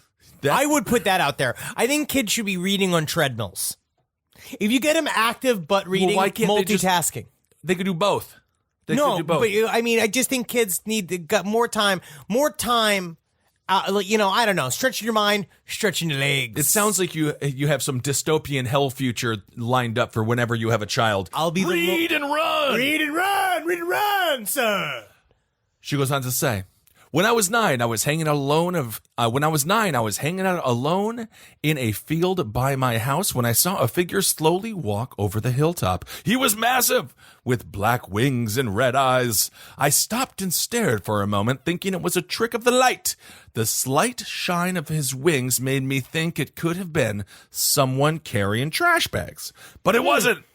I would put that out there. I think kids should be reading on treadmills. If you get them active but reading, why can't multitasking. They could do both. They no, could do both. but I mean, I just think kids need to get more time. I don't know, stretching your mind, stretching your legs. It sounds like you have some dystopian hell future lined up for whenever you have a child. I'll be read and run. Read and run, son. She goes on to say, when I was 9, I was hanging out alone. I was hanging out alone in a field by my house when I saw a figure slowly walk over the hilltop. He was massive, with black wings and red eyes. I stopped and stared for a moment, thinking it was a trick of the light. The slight shine of his wings made me think it could have been someone carrying trash bags, but it wasn't.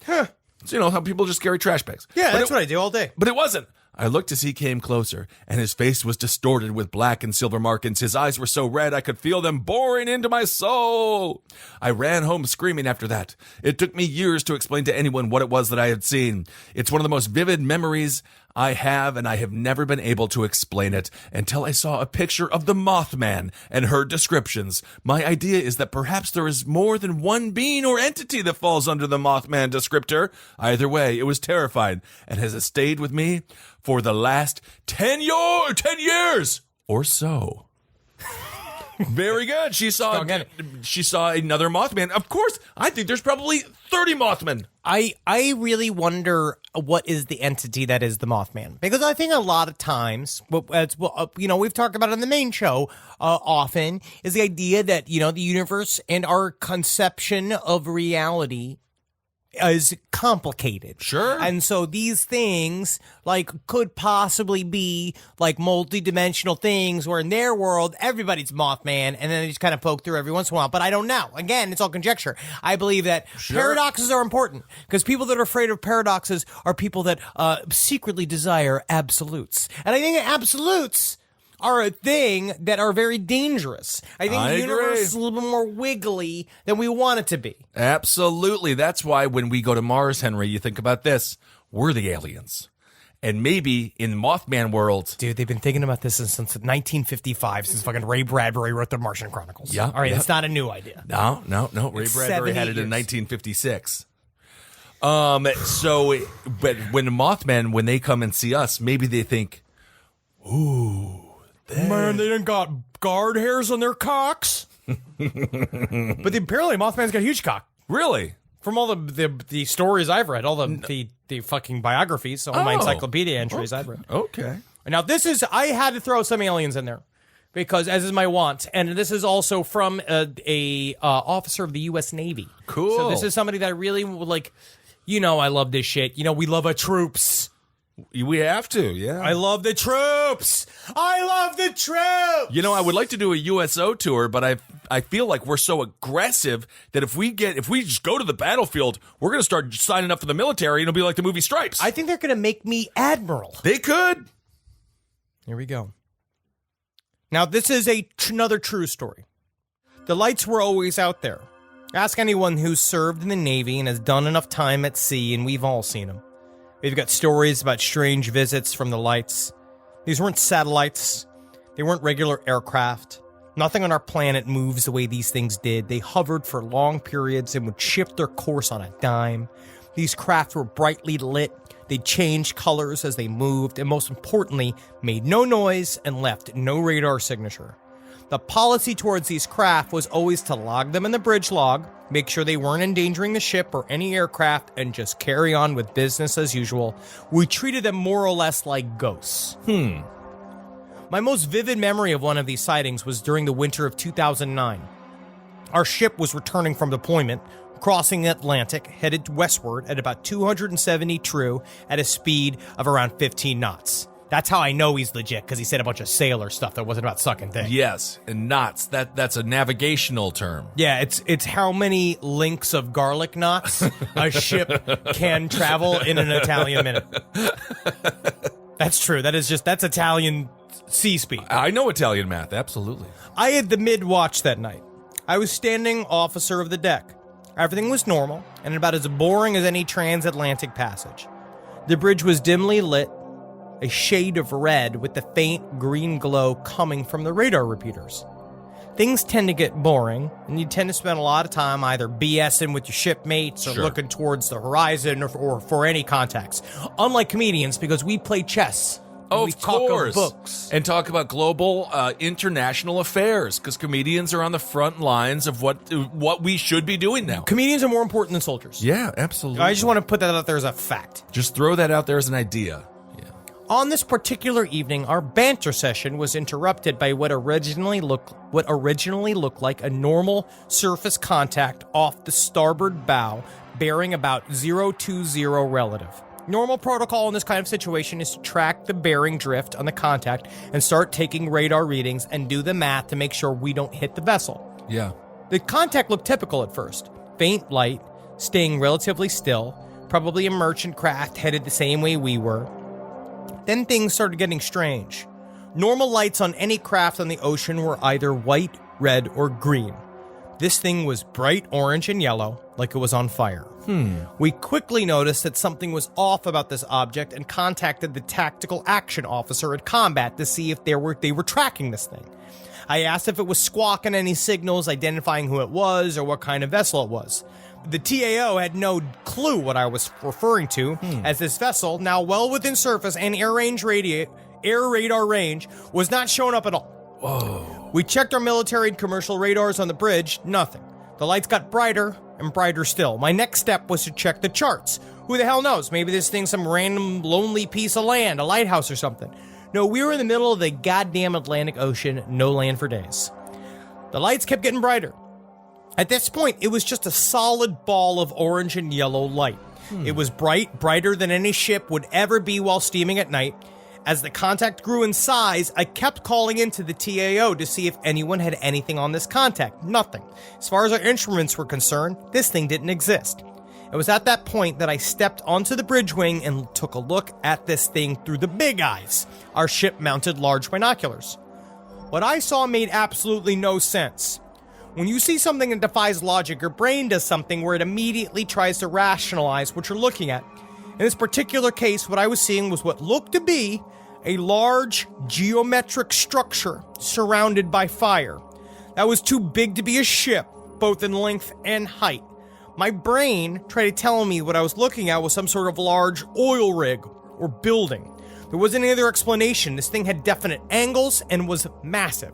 So, you know how people just carry trash bags. Yeah, that's what I do all day. But it wasn't. I looked as he came closer, and his face was distorted with black and silver markings. His eyes were so red I could feel them boring into my soul. I ran home screaming after that. It took me years to explain to anyone what it was that I had seen. It's one of the most vivid memories I have, and I have never been able to explain it until I saw a picture of the Mothman and heard descriptions. My idea is that perhaps there is more than one being or entity that falls under the Mothman descriptor. Either way, it was terrifying and has stayed with me for the last 10 years or so. Very good. She saw another Mothman. Of course, I think there's probably 30 Mothmen. I really wonder what is the entity that is the Mothman, because I think a lot of times, we've talked about it on the main show often, is the idea that, the universe and our conception of reality is complicated. Sure. And so these things could possibly be multi-dimensional things where in their world everybody's Mothman, and then they just kind of poke through every once in a while. But I don't know. Again, it's all conjecture. I believe that paradoxes are important, because people that are afraid of paradoxes are people that secretly desire absolutes. And I think absolutes are a thing that are very dangerous. I think the universe is a little bit more wiggly than we want it to be. Absolutely. That's why when we go to Mars, Henry, you think about this. We're the aliens. And maybe in Mothman world... Dude, they've been thinking about this since 1955, since fucking Ray Bradbury wrote the Martian Chronicles. Yeah. All right, it's not a new idea. No. Ray Bradbury had it in 1956. But when Mothman, when they come and see us, maybe they think, ooh... Man, they didn't got guard hairs on their cocks. But apparently Mothman's got a huge cock. Really? From all the stories I've read, all the fucking biographies, all my encyclopedia entries I've read. Okay. Now I had to throw some aliens in there, because as is my wont, and this is also from a officer of the U.S. Navy. Cool. So this is somebody that I really like. I love this shit. We love our troops. We have to, yeah. I love the troops. I love the troops. I would like to do a USO tour, but I feel like we're so aggressive that if we just go to the battlefield, we're going to start signing up for the military, and it'll be like the movie Stripes. I think they're going to make me admiral. They could. Here we go. Now, this is another true story. The lights were always out there. Ask anyone who's served in the Navy and has done enough time at sea, and we've all seen them. We've got stories about strange visits from the lights. These weren't satellites. They weren't regular aircraft. Nothing on our planet moves the way these things did. They hovered for long periods and would shift their course on a dime. These craft were brightly lit. They changed colors as they moved, and most importantly, made no noise and left no radar signature. The policy towards these craft was always to log them in the bridge log, make sure they weren't endangering the ship or any aircraft, and just carry on with business as usual. We treated them more or less like ghosts. My most vivid memory of one of these sightings was during the winter of 2009. Our ship was returning from deployment, crossing the Atlantic, headed westward at about 270 true at a speed of around 15 knots. That's how I know he's legit, because he said a bunch of sailor stuff that wasn't about sucking things. Yes, and knots. That's a navigational term. Yeah, it's how many links of garlic knots a ship can travel in an Italian minute. That's true. That's Italian sea speed. I know Italian math, absolutely. I had the mid-watch that night. I was standing officer of the deck. Everything was normal, and about as boring as any transatlantic passage. The bridge was dimly lit, a shade of red with the faint green glow coming from the radar repeaters. Things tend to get boring, and you tend to spend a lot of time either BSing with your shipmates or looking towards the horizon or for any contacts. Unlike comedians, because we play chess. Of course. Talk of books. And talk about global international affairs, because comedians are on the front lines of what we should be doing now. Comedians are more important than soldiers. Yeah, absolutely. I just want to put that out there as a fact. Just throw that out there as an idea. On this particular evening, our banter session was interrupted by what originally looked like a normal surface contact off the starboard bow, bearing about 020 relative. Normal protocol in this kind of situation is to track the bearing drift on the contact and start taking radar readings and do the math to make sure we don't hit the vessel. Yeah. The contact looked typical at first. Faint light, staying relatively still, probably a merchant craft headed the same way we were. Then things started getting strange. Normal lights on any craft on the ocean were either white, red, or green. This thing was bright orange and yellow, like it was on fire. We quickly noticed that something was off about this object and contacted the tactical action officer at combat to see if they were tracking this thing. I asked if it was squawking any signals identifying who it was or what kind of vessel it was. The TAO had no clue what I was referring to, as this vessel, now well within surface and air radar range, was not showing up at all. Whoa. We checked our military and commercial radars on the bridge, nothing. The lights got brighter and brighter still. My next step was to check the charts. Who the hell knows? Maybe this thing's some random lonely piece of land, a lighthouse or something. No, we were in the middle of the goddamn Atlantic Ocean, no land for days. The lights kept getting brighter. At this point, it was just a solid ball of orange and yellow light. It was brighter than any ship would ever be while steaming at night. As the contact grew in size, I kept calling into the TAO to see if anyone had anything on this contact. Nothing. As far as our instruments were concerned, this thing didn't exist. It was at that point that I stepped onto the bridge wing and took a look at this thing through the big eyes, our ship-mounted large binoculars. What I saw made absolutely no sense. When you see something that defies logic, your brain does something where it immediately tries to rationalize what you're looking at. In this particular case, what I was seeing was what looked to be a large geometric structure surrounded by fire. That was too big to be a ship, both in length and height. My brain tried to tell me what I was looking at was some sort of large oil rig or building. There wasn't any other explanation. This thing had definite angles and was massive.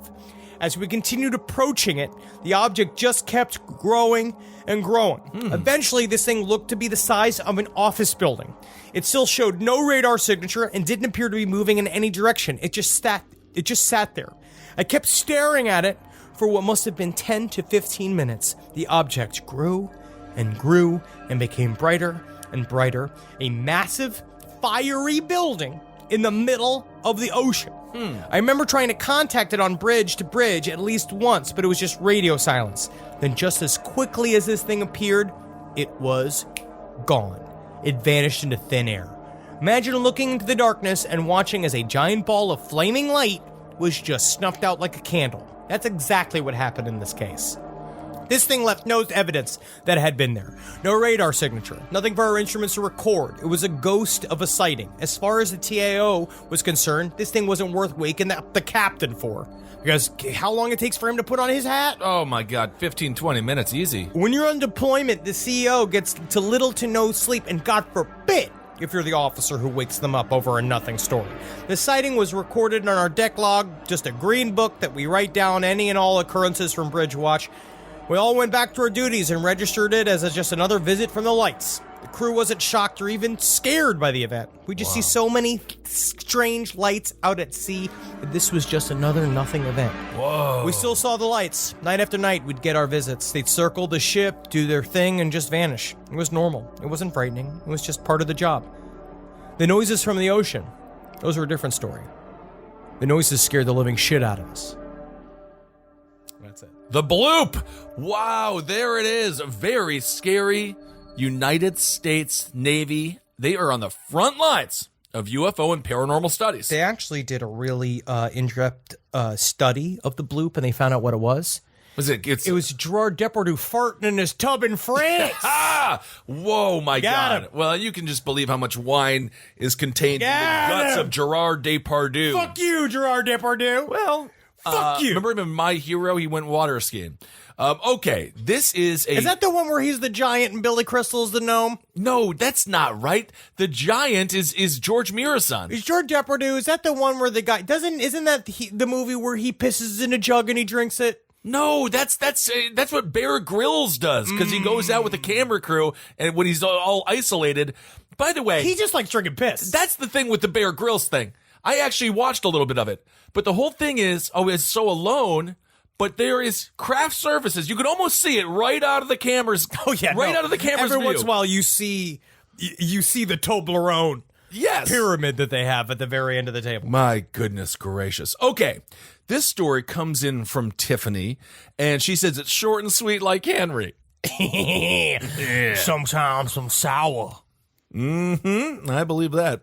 As we continued approaching it, the object just kept growing and growing. Eventually, this thing looked to be the size of an office building. It still showed no radar signature and didn't appear to be moving in any direction. It just sat there. I kept staring at it for what must have been 10 to 15 minutes. The object grew and grew and became brighter and brighter. A massive, fiery building in the middle of the ocean. I remember trying to contact it on bridge to bridge at least once, but it was just radio silence. Then just as quickly as this thing appeared, it was gone. It vanished into thin air. Imagine looking into the darkness and watching as a giant ball of flaming light was just snuffed out like a candle. That's exactly what happened in this case. This thing left no evidence that it had been there. No radar signature. Nothing for our instruments to record. It was a ghost of a sighting. As far as the TAO was concerned, this thing wasn't worth waking up the captain for. Because how long it takes for him to put on his hat? Oh my god, 15, 20 minutes, easy. When you're on deployment, the CEO gets to little to no sleep, and God forbid if you're the officer who wakes them up over a nothing story. The sighting was recorded on our deck log, just a green book that we write down any and all occurrences from Bridge Watch. We all went back to our duties and registered it as just another visit from the lights. The crew wasn't shocked or even scared by the event. We just see so many strange lights out at sea that this was just another nothing event. Whoa. We still saw the lights. Night after night, we'd get our visits. They'd circle the ship, do their thing, and just vanish. It was normal. It wasn't frightening. It was just part of the job. The noises from the ocean, those were a different story. The noises scared the living shit out of us. That's it. The bloop! Wow, there it is. Very scary. United States Navy. They are on the front lines of UFO and paranormal studies. They actually did a really in-depth study of the bloop, and they found out what it was. It was Gerard Depardieu farting in his tub in France. Whoa, my God. Well, you can just believe how much wine is contained in the guts of Gerard Depardieu. Fuck you, Gerard Depardieu. Well, fuck you. Remember him in My Hero? He went water skiing. Okay, this is a... Is that the one where he's the giant and Billy Crystal's the gnome? No, that's not right. The giant is George Mirasan. Is George Depardieu, is that the one where the guy... Isn't that the movie where he pisses in a jug and he drinks it? No, that's what Bear Grylls does, because he goes out with the camera crew, and when he's all isolated... By the way... He just likes drinking piss. That's the thing with the Bear Grylls thing. I actually watched a little bit of it, but the whole thing is, it's so alone... But there is craft services. You can almost see it right out of the cameras. Oh yeah, out of the camera's Every view. once in a while, you see the Toblerone pyramid that they have at the very end of the table. My goodness gracious. Okay, this story comes in from Tiffany, and she says it's short and sweet like Henry. Sometimes I'm sour. I believe that.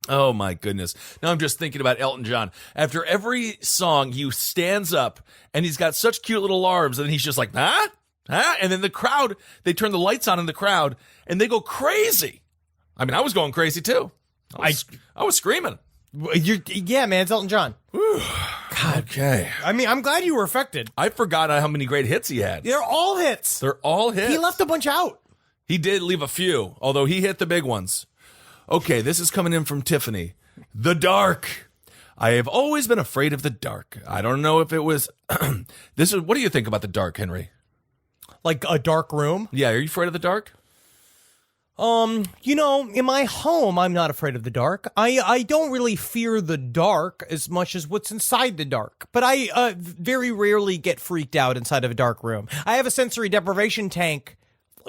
Oh, my goodness. Now I'm just thinking about Elton John. After every song, he stands up, and he's got such cute little arms, and he's just like, huh? And then the crowd, they turn the lights on in the crowd, and they go crazy. I mean, I was going crazy, too. I was screaming. Yeah, man, it's Elton John. God. Okay. I mean, I'm glad you were affected. I forgot how many great hits he had. They're all hits. They're all hits. He left a bunch out. He did leave a few, although he hit the big ones. Okay, this is coming in from Tiffany. The dark. I have always been afraid of the dark. I don't know if it was... What do you think about the dark, Henry? Like a dark room? Yeah, are you afraid of the dark? In my home, I'm not afraid of the dark. I don't really fear the dark as much as what's inside the dark. But I very rarely get freaked out inside of a dark room. I have a sensory deprivation tank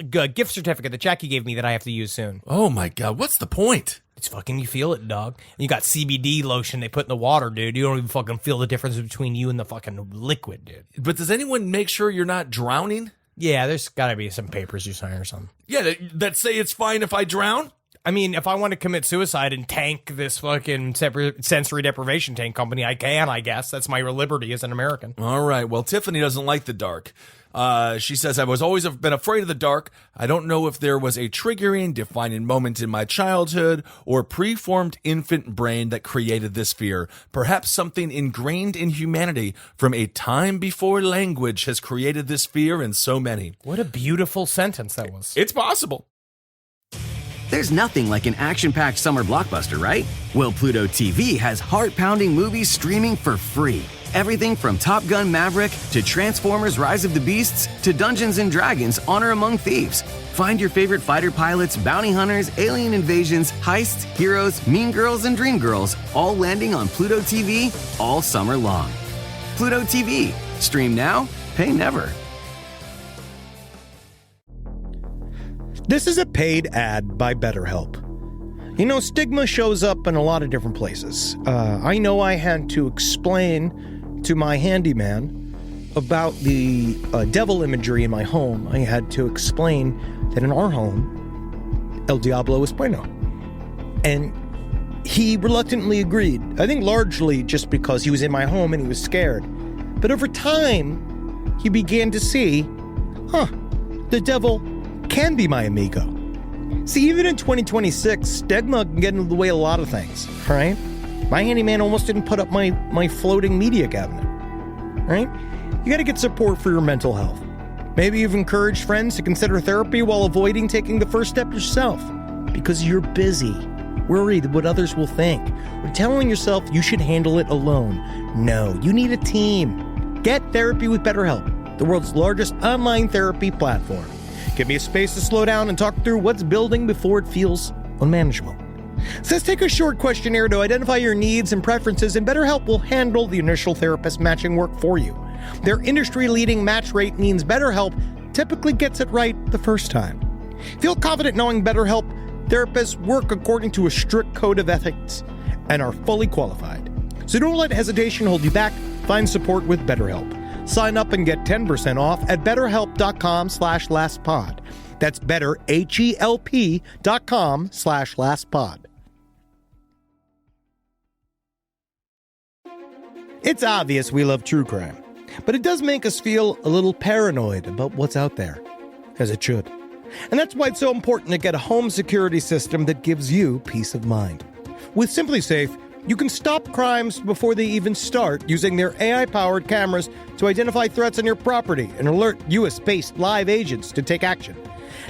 gift certificate that Jackie gave me that I have to use soon. Oh my God, what's the point? It's fucking, you feel it, dog. And you got CBD lotion they put in the water, dude. You don't even fucking feel the difference between you and the fucking liquid, dude. But does anyone make sure you're not drowning? Yeah, there's got to be some papers you sign or something. Yeah, that say it's fine if I drown? I mean, if I want to commit suicide and tank this fucking sensory deprivation tank company, I can, I guess. That's my liberty as an American. All right. Well, Tiffany doesn't like the dark. She says, I was always been afraid of the dark. I don't know if there was a triggering, defining moment in my childhood or preformed infant brain that created this fear. Perhaps something ingrained in humanity from a time before language has created this fear in so many. What a beautiful sentence that was. It's possible. There's nothing like an action-packed summer blockbuster, right? Well, Pluto TV has heart-pounding movies streaming for free. Everything from Top Gun Maverick to Transformers Rise of the Beasts to Dungeons & Dragons Honor Among Thieves. Find your favorite fighter pilots, bounty hunters, alien invasions, heists, heroes, mean girls, and dream girls all landing on Pluto TV all summer long. Pluto TV. Stream now, pay never. This is a paid ad by BetterHelp. You know, stigma shows up in a lot of different places. I know I had to explain to my handyman about the devil imagery in my home. I had to explain that in our home, El Diablo es bueno. And he reluctantly agreed. I think largely just because he was in my home and he was scared. But over time, he began to see, the devil can be my amigo. See, even in 2026, stigma can get in the way of a lot of things, right? My handyman almost didn't put up my floating media cabinet, right? You gotta get support for your mental health. Maybe you've encouraged friends to consider therapy while avoiding taking the first step yourself because you're busy, worried what others will think, or telling yourself you should handle it alone. No, you need a team. Get therapy with BetterHelp, the world's largest online therapy platform. Give me a space to slow down and talk through what's building before it feels unmanageable. So let's take a short questionnaire to identify your needs and preferences, and BetterHelp will handle the initial therapist matching work for you. Their industry-leading match rate means BetterHelp typically gets it right the first time. Feel confident knowing BetterHelp therapists work according to a strict code of ethics and are fully qualified. So don't let hesitation hold you back. Find support with BetterHelp. Sign up and get 10% off at betterhelp.com/lastpod. That's betterhelp.com/lastpod. It's obvious we love true crime, but it does make us feel a little paranoid about what's out there, as it should. And that's why it's so important to get a home security system that gives you peace of mind. With SimpliSafe, you can stop crimes before they even start using their AI-powered cameras to identify threats on your property and alert US-based live agents to take action.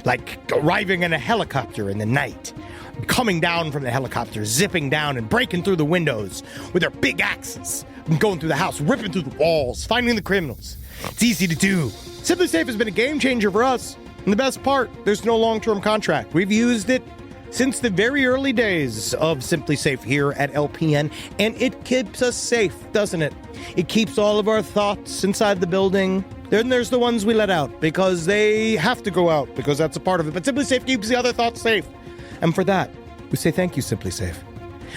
Like arriving in a helicopter in the night, coming down from the helicopter, zipping down and breaking through the windows with their big axes, and going through the house, ripping through the walls, finding the criminals. It's easy to do. SimpliSafe has been a game changer for us. And the best part, there's no long-term contract. We've used it since the very early days of SimpliSafe here at LPN, and it keeps us safe, doesn't it? It keeps all of our thoughts inside the building. Then there's the ones we let out because they have to go out because that's a part of it. But SimpliSafe keeps the other thoughts safe. And for that, we say thank you, SimpliSafe.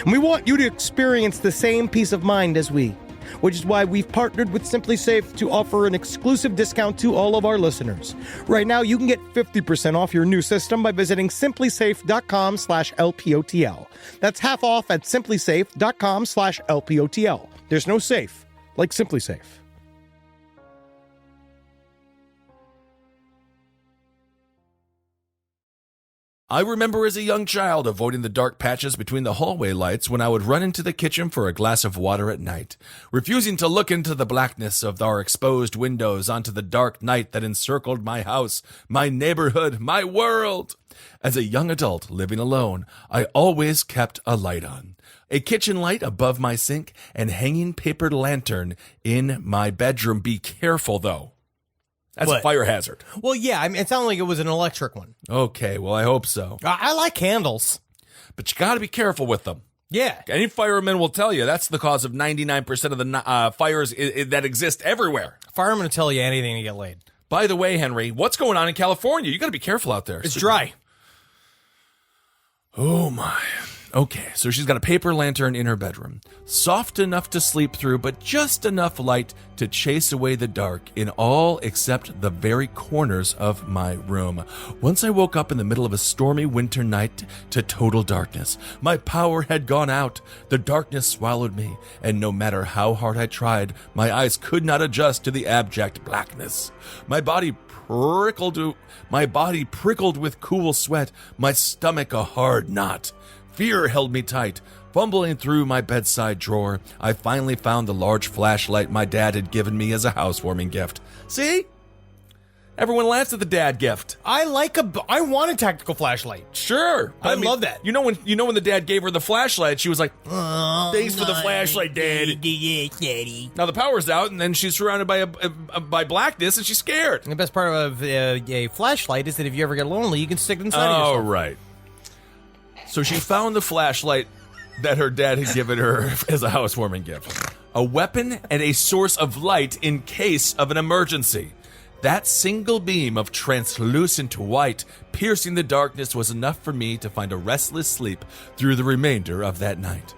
And we want you to experience the same peace of mind as we. which is why we've partnered with Simply Safe to offer an exclusive discount to all of our listeners. Right now, you can get 50% off your new system by visiting simplysafe.com/LPOTL. That's half off at simplysafe.com/LPOTL. There's no safe like Simply Safe. I remember as a young child avoiding the dark patches between the hallway lights when I would run into the kitchen for a glass of water at night, refusing to look into the blackness of our exposed windows onto the dark night that encircled my house, my neighborhood, my world. As a young adult living alone, I always kept a light on. A kitchen light above my sink and hanging paper lantern in my bedroom. Be careful, though. That's a fire hazard. Well, yeah, I mean, it sounded like it was an electric one. Okay, well, I hope so. I like candles. But you got to be careful with them. Yeah. Any fireman will tell you that's the cause of 99% of the fires that exist everywhere. Firemen will tell you anything to get laid. By the way, Henry, what's going on in California? You got to be careful out there. It's dry. Oh, my. Okay, so she's got a paper lantern in her bedroom. Soft enough to sleep through, but just enough light to chase away the dark in all except the very corners of my room. Once I woke up in the middle of a stormy winter night to total darkness. My power had gone out. The darkness swallowed me, and no matter how hard I tried, my eyes could not adjust to the abject blackness. My body prickled with cool sweat, my stomach a hard knot. Fear held me tight. Fumbling through my bedside drawer, I finally found the large flashlight my dad had given me as a housewarming gift. See? Everyone laughs at the dad gift. I want a tactical flashlight. Sure. I mean, love that. You know when the dad gave her the flashlight, she was like, "Thanks for the flashlight, Dad." Now the power's out, and then she's surrounded by blackness, and she's scared. The best part of a flashlight is that if you ever get lonely, you can stick it inside of yourself. Oh, right. So she found the flashlight that her dad had given her as a housewarming gift. A weapon and a source of light in case of an emergency. That single beam of translucent white piercing the darkness was enough for me to find a restless sleep through the remainder of that night.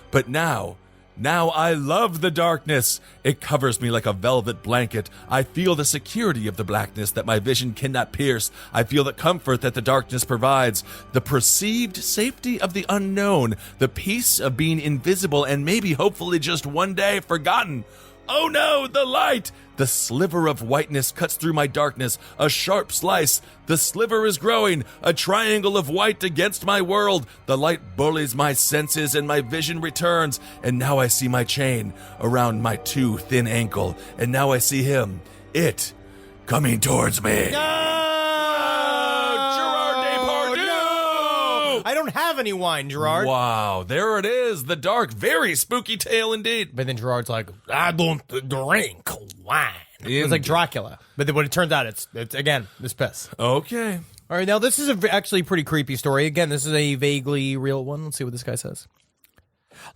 But now I love the darkness. It covers me like a velvet blanket. I feel the security of the blackness that my vision cannot pierce. I feel the comfort that the darkness provides, the perceived safety of the unknown, the peace of being invisible and maybe hopefully just one day forgotten. Oh no, the light! The sliver of whiteness cuts through my darkness, a sharp slice. The sliver is growing, a triangle of white against my world. The light bullies my senses and my vision returns. And now I see my chain around my too thin ankle. And now I see him, it, coming towards me. I don't have any wine, Gerard. Wow, there it is. The dark, very spooky tale indeed. But then Gerard's like, I don't drink wine. It's like Dracula. But then when it turns out, it's again, this piss. Okay. All right, now this is actually a pretty creepy story. Again, this is a vaguely real one. Let's see what this guy says.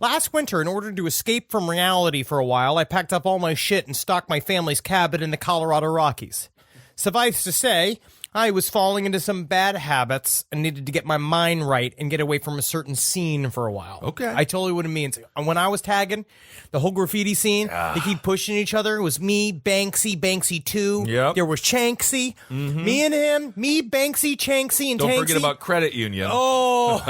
Last winter, in order to escape from reality for a while, I packed up all my shit and stocked my family's cabin in the Colorado Rockies. Suffice to say, I was falling into some bad habits and needed to get my mind right and get away from a certain scene for a while. Okay. I totally what it means. When I was tagging, the whole graffiti scene, they keep pushing each other. It was me, Banksy 2. Yep. There was Chanksy. Mm-hmm. Me and him. Me, Banksy, Chanksy, and Don't Tanksy. forget about Credit Union. Oh.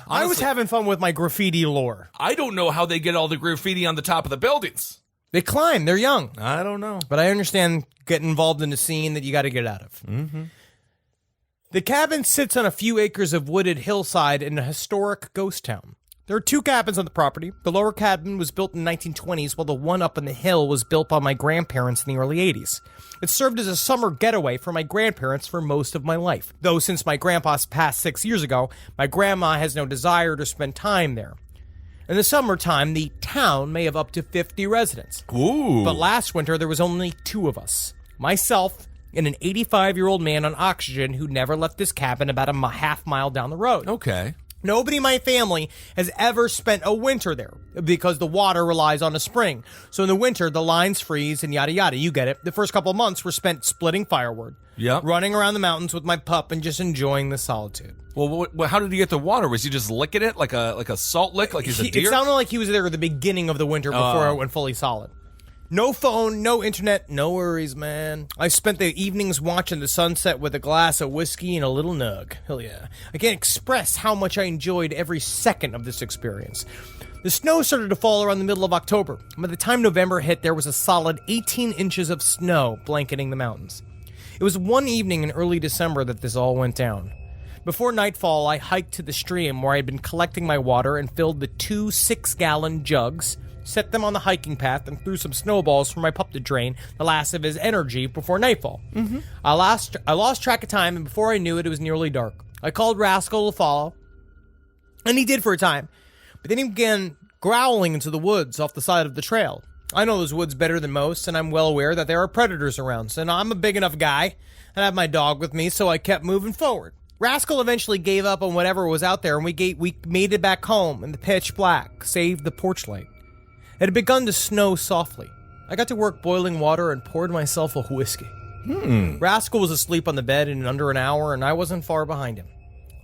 I was having fun with my graffiti lore. I don't know how they get all the graffiti on the top of the buildings. They climb. They're young. I don't know. But I understand getting involved in a scene that you got to get out of. Mm-hmm. The cabin sits on a few acres of wooded hillside in a historic ghost town. There are 2 cabins on the property. The lower cabin was built in the 1920s, while the one up on the hill was built by my grandparents in the early 80s. It served as a summer getaway for my grandparents for most of my life. Though since my grandpa passed 6 years ago, my grandma has no desire to spend time there. In the summertime, the town may have up to 50 residents. Ooh. But last winter, there was only 2 of us. Myself and an 85-year-old man on oxygen who never left his cabin about a half mile down the road. Okay. Nobody in my family has ever spent a winter there because the water relies on a spring. So in the winter, the lines freeze and yada yada. You get it. The first couple of months were spent splitting firewood, running around the mountains with my pup, and just enjoying the solitude. Well, how did he get the water? Was he just licking it like a salt lick, like he's a deer? It sounded like he was there at the beginning of the winter before it went fully solid. No phone, no internet, no worries, man. I spent the evenings watching the sunset with a glass of whiskey and a little nug. Hell yeah. I can't express how much I enjoyed every second of this experience. The snow started to fall around the middle of October. By the time November hit, there was a solid 18 inches of snow blanketing the mountains. It was one evening in early December that this all went down. Before nightfall, I hiked to the stream where I had been collecting my water and filled the 2 6-gallon jugs, set them on the hiking path, and threw some snowballs for my pup to drain the last of his energy before nightfall. I lost track of time, and before I knew it, it was nearly dark. I called Rascal to follow, and he did for a time, but then he began growling into the woods off the side of the trail. I know those woods better than most, and I'm well aware that there are predators around, and I'm a big enough guy, and I have my dog with me, so I kept moving forward. Rascal eventually gave up on whatever was out there, and we made it back home in the pitch black, save the porch light. It had begun to snow softly. I got to work boiling water and poured myself a whiskey. Rascal was asleep on the bed in under an hour, and I wasn't far behind him.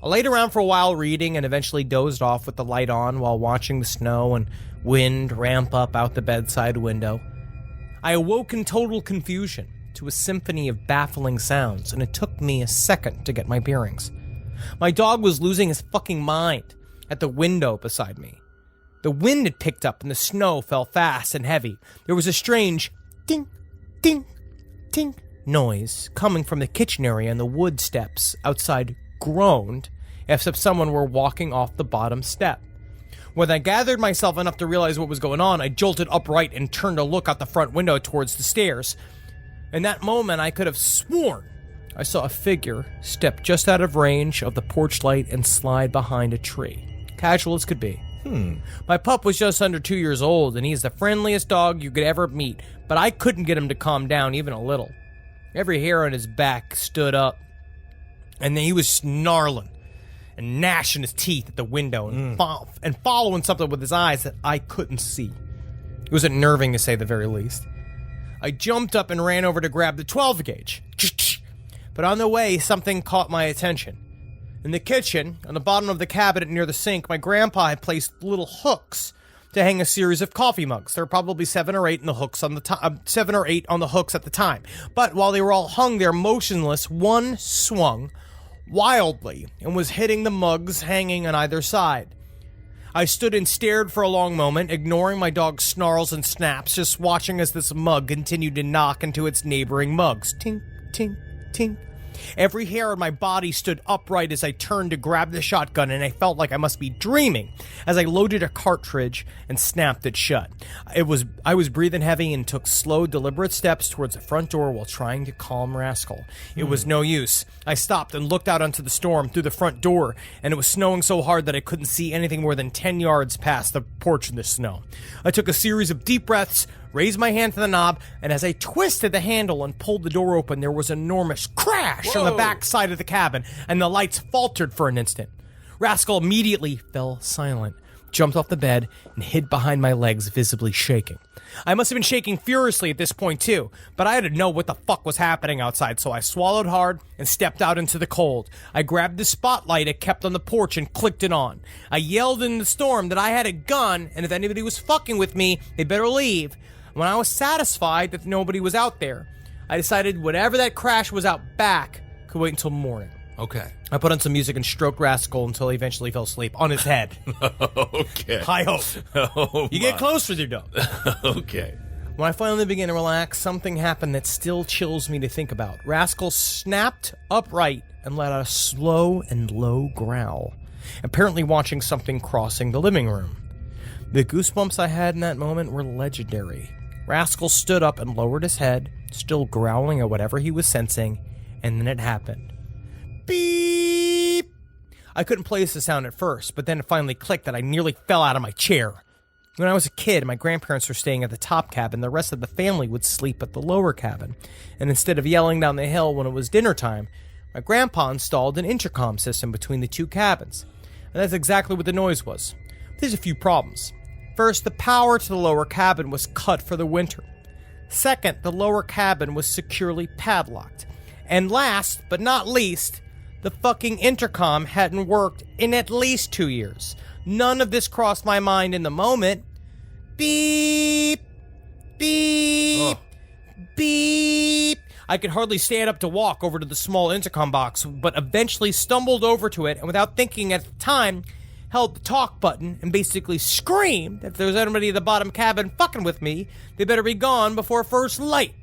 I laid around for a while reading and eventually dozed off with the light on while watching the snow and wind ramp up out the bedside window. I awoke in total confusion to a symphony of baffling sounds, and it took me a second to get my bearings. My dog was losing his fucking mind at the window beside me. The wind had picked up and the snow fell fast and heavy. There was a strange ding, ding, ding noise coming from the kitchen area, and the wood steps outside groaned as if someone were walking off the bottom step. When I gathered myself enough to realize what was going on, I jolted upright and turned to look out the front window towards the stairs. In that moment, I could have sworn I saw a figure step just out of range of the porch light and slide behind a tree. Casual as could be. My pup was just under 2 years old, and he's the friendliest dog you could ever meet, but I couldn't get him to calm down even a little. Every hair on his back stood up, and then he was snarling and gnashing his teeth at the window and following something with his eyes that I couldn't see. It was unnerving, to say the very least. I jumped up and ran over to grab the 12 gauge. But on the way, something caught my attention. In the kitchen, on the bottom of the cabinet near the sink, my grandpa had placed little hooks to hang a series of coffee mugs. There were probably 7 or 8 on the hooks on the 7 or 8 on the hooks at the time. But while they were all hung there motionless, one swung wildly and was hitting the mugs hanging on either side. I stood and stared for a long moment, ignoring my dog's snarls and snaps, just watching as this mug continued to knock into its neighboring mugs. Tink, tink, tink. Every hair on my body stood upright as I turned to grab the shotgun, and I felt like I must be dreaming as I loaded a cartridge and snapped it shut. I was breathing heavy and took slow, deliberate steps towards the front door while trying to calm Rascal. It was no use. I stopped and looked out onto the storm through the front door, and it was snowing so hard that I couldn't see anything more than 10 yards past the porch in the snow. I took a series of deep breaths, raised my hand to the knob, and as I twisted the handle and pulled the door open, there was an enormous crash on the back side of the cabin, and the lights faltered for an instant. Rascal immediately fell silent, jumped off the bed, and hid behind my legs, visibly shaking. I must have been shaking furiously at this point too, but I had to know what the fuck was happening outside, so I swallowed hard and stepped out into the cold. I grabbed the spotlight I kept on the porch and clicked it on. I yelled in the storm that I had a gun, and if anybody was fucking with me, they better leave. When I was satisfied that nobody was out there, I decided whatever that crash was out back could wait until morning. Okay. I put on some music and stroked Rascal until he eventually fell asleep on his head. Okay. High hope. Oh, you get close with your dog. Okay. When I finally began to relax, something happened that still chills me to think about. Rascal snapped upright and let out a slow and low growl, apparently watching something crossing the living room. The goosebumps I had in that moment were legendary. Rascal stood up and lowered his head, still growling at whatever he was sensing, and then it happened. Beep! I couldn't place the sound at first, but then it finally clicked that I nearly fell out of my chair. When I was a kid, my grandparents were staying at the top cabin. The rest of the family would sleep at the lower cabin. And instead of yelling down the hill when it was dinner time, my grandpa installed an intercom system between the two cabins. and that's exactly what the noise was. There's a few problems. First, the power to the lower cabin was cut for the winter. Second, the lower cabin was securely padlocked. And last, but not least, the fucking intercom hadn't worked in at least 2 years. None of this crossed my mind in the moment. Beep, beep, beep. I could hardly stand up to walk over to the small intercom box, but eventually stumbled over to it and without thinking at the time, held the talk button and basically screamed that if there was anybody in the bottom cabin fucking with me, they better be gone before first light.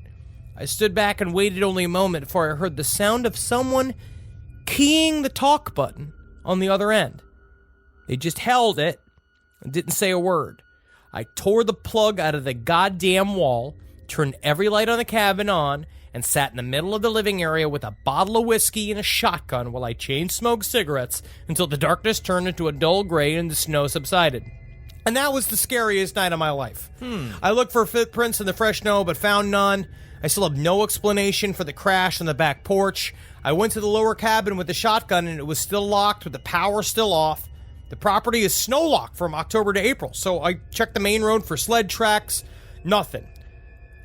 I stood back and waited only a moment before I heard the sound of someone keying the talk button on the other end. They just held it and didn't say a word. I tore the plug out of the goddamn wall, turned every light on the cabin on, and sat in the middle of the living area with a bottle of whiskey and a shotgun while I chain-smoked cigarettes until the darkness turned into a dull gray and the snow subsided. And that was the scariest night of my life. I looked for footprints in the fresh snow, but found none. I still have no explanation for the crash on the back porch. I went to the lower cabin with the shotgun, and it was still locked with the power still off. The property is snow-locked from October to April, so I checked the main road for sled tracks. Nothing.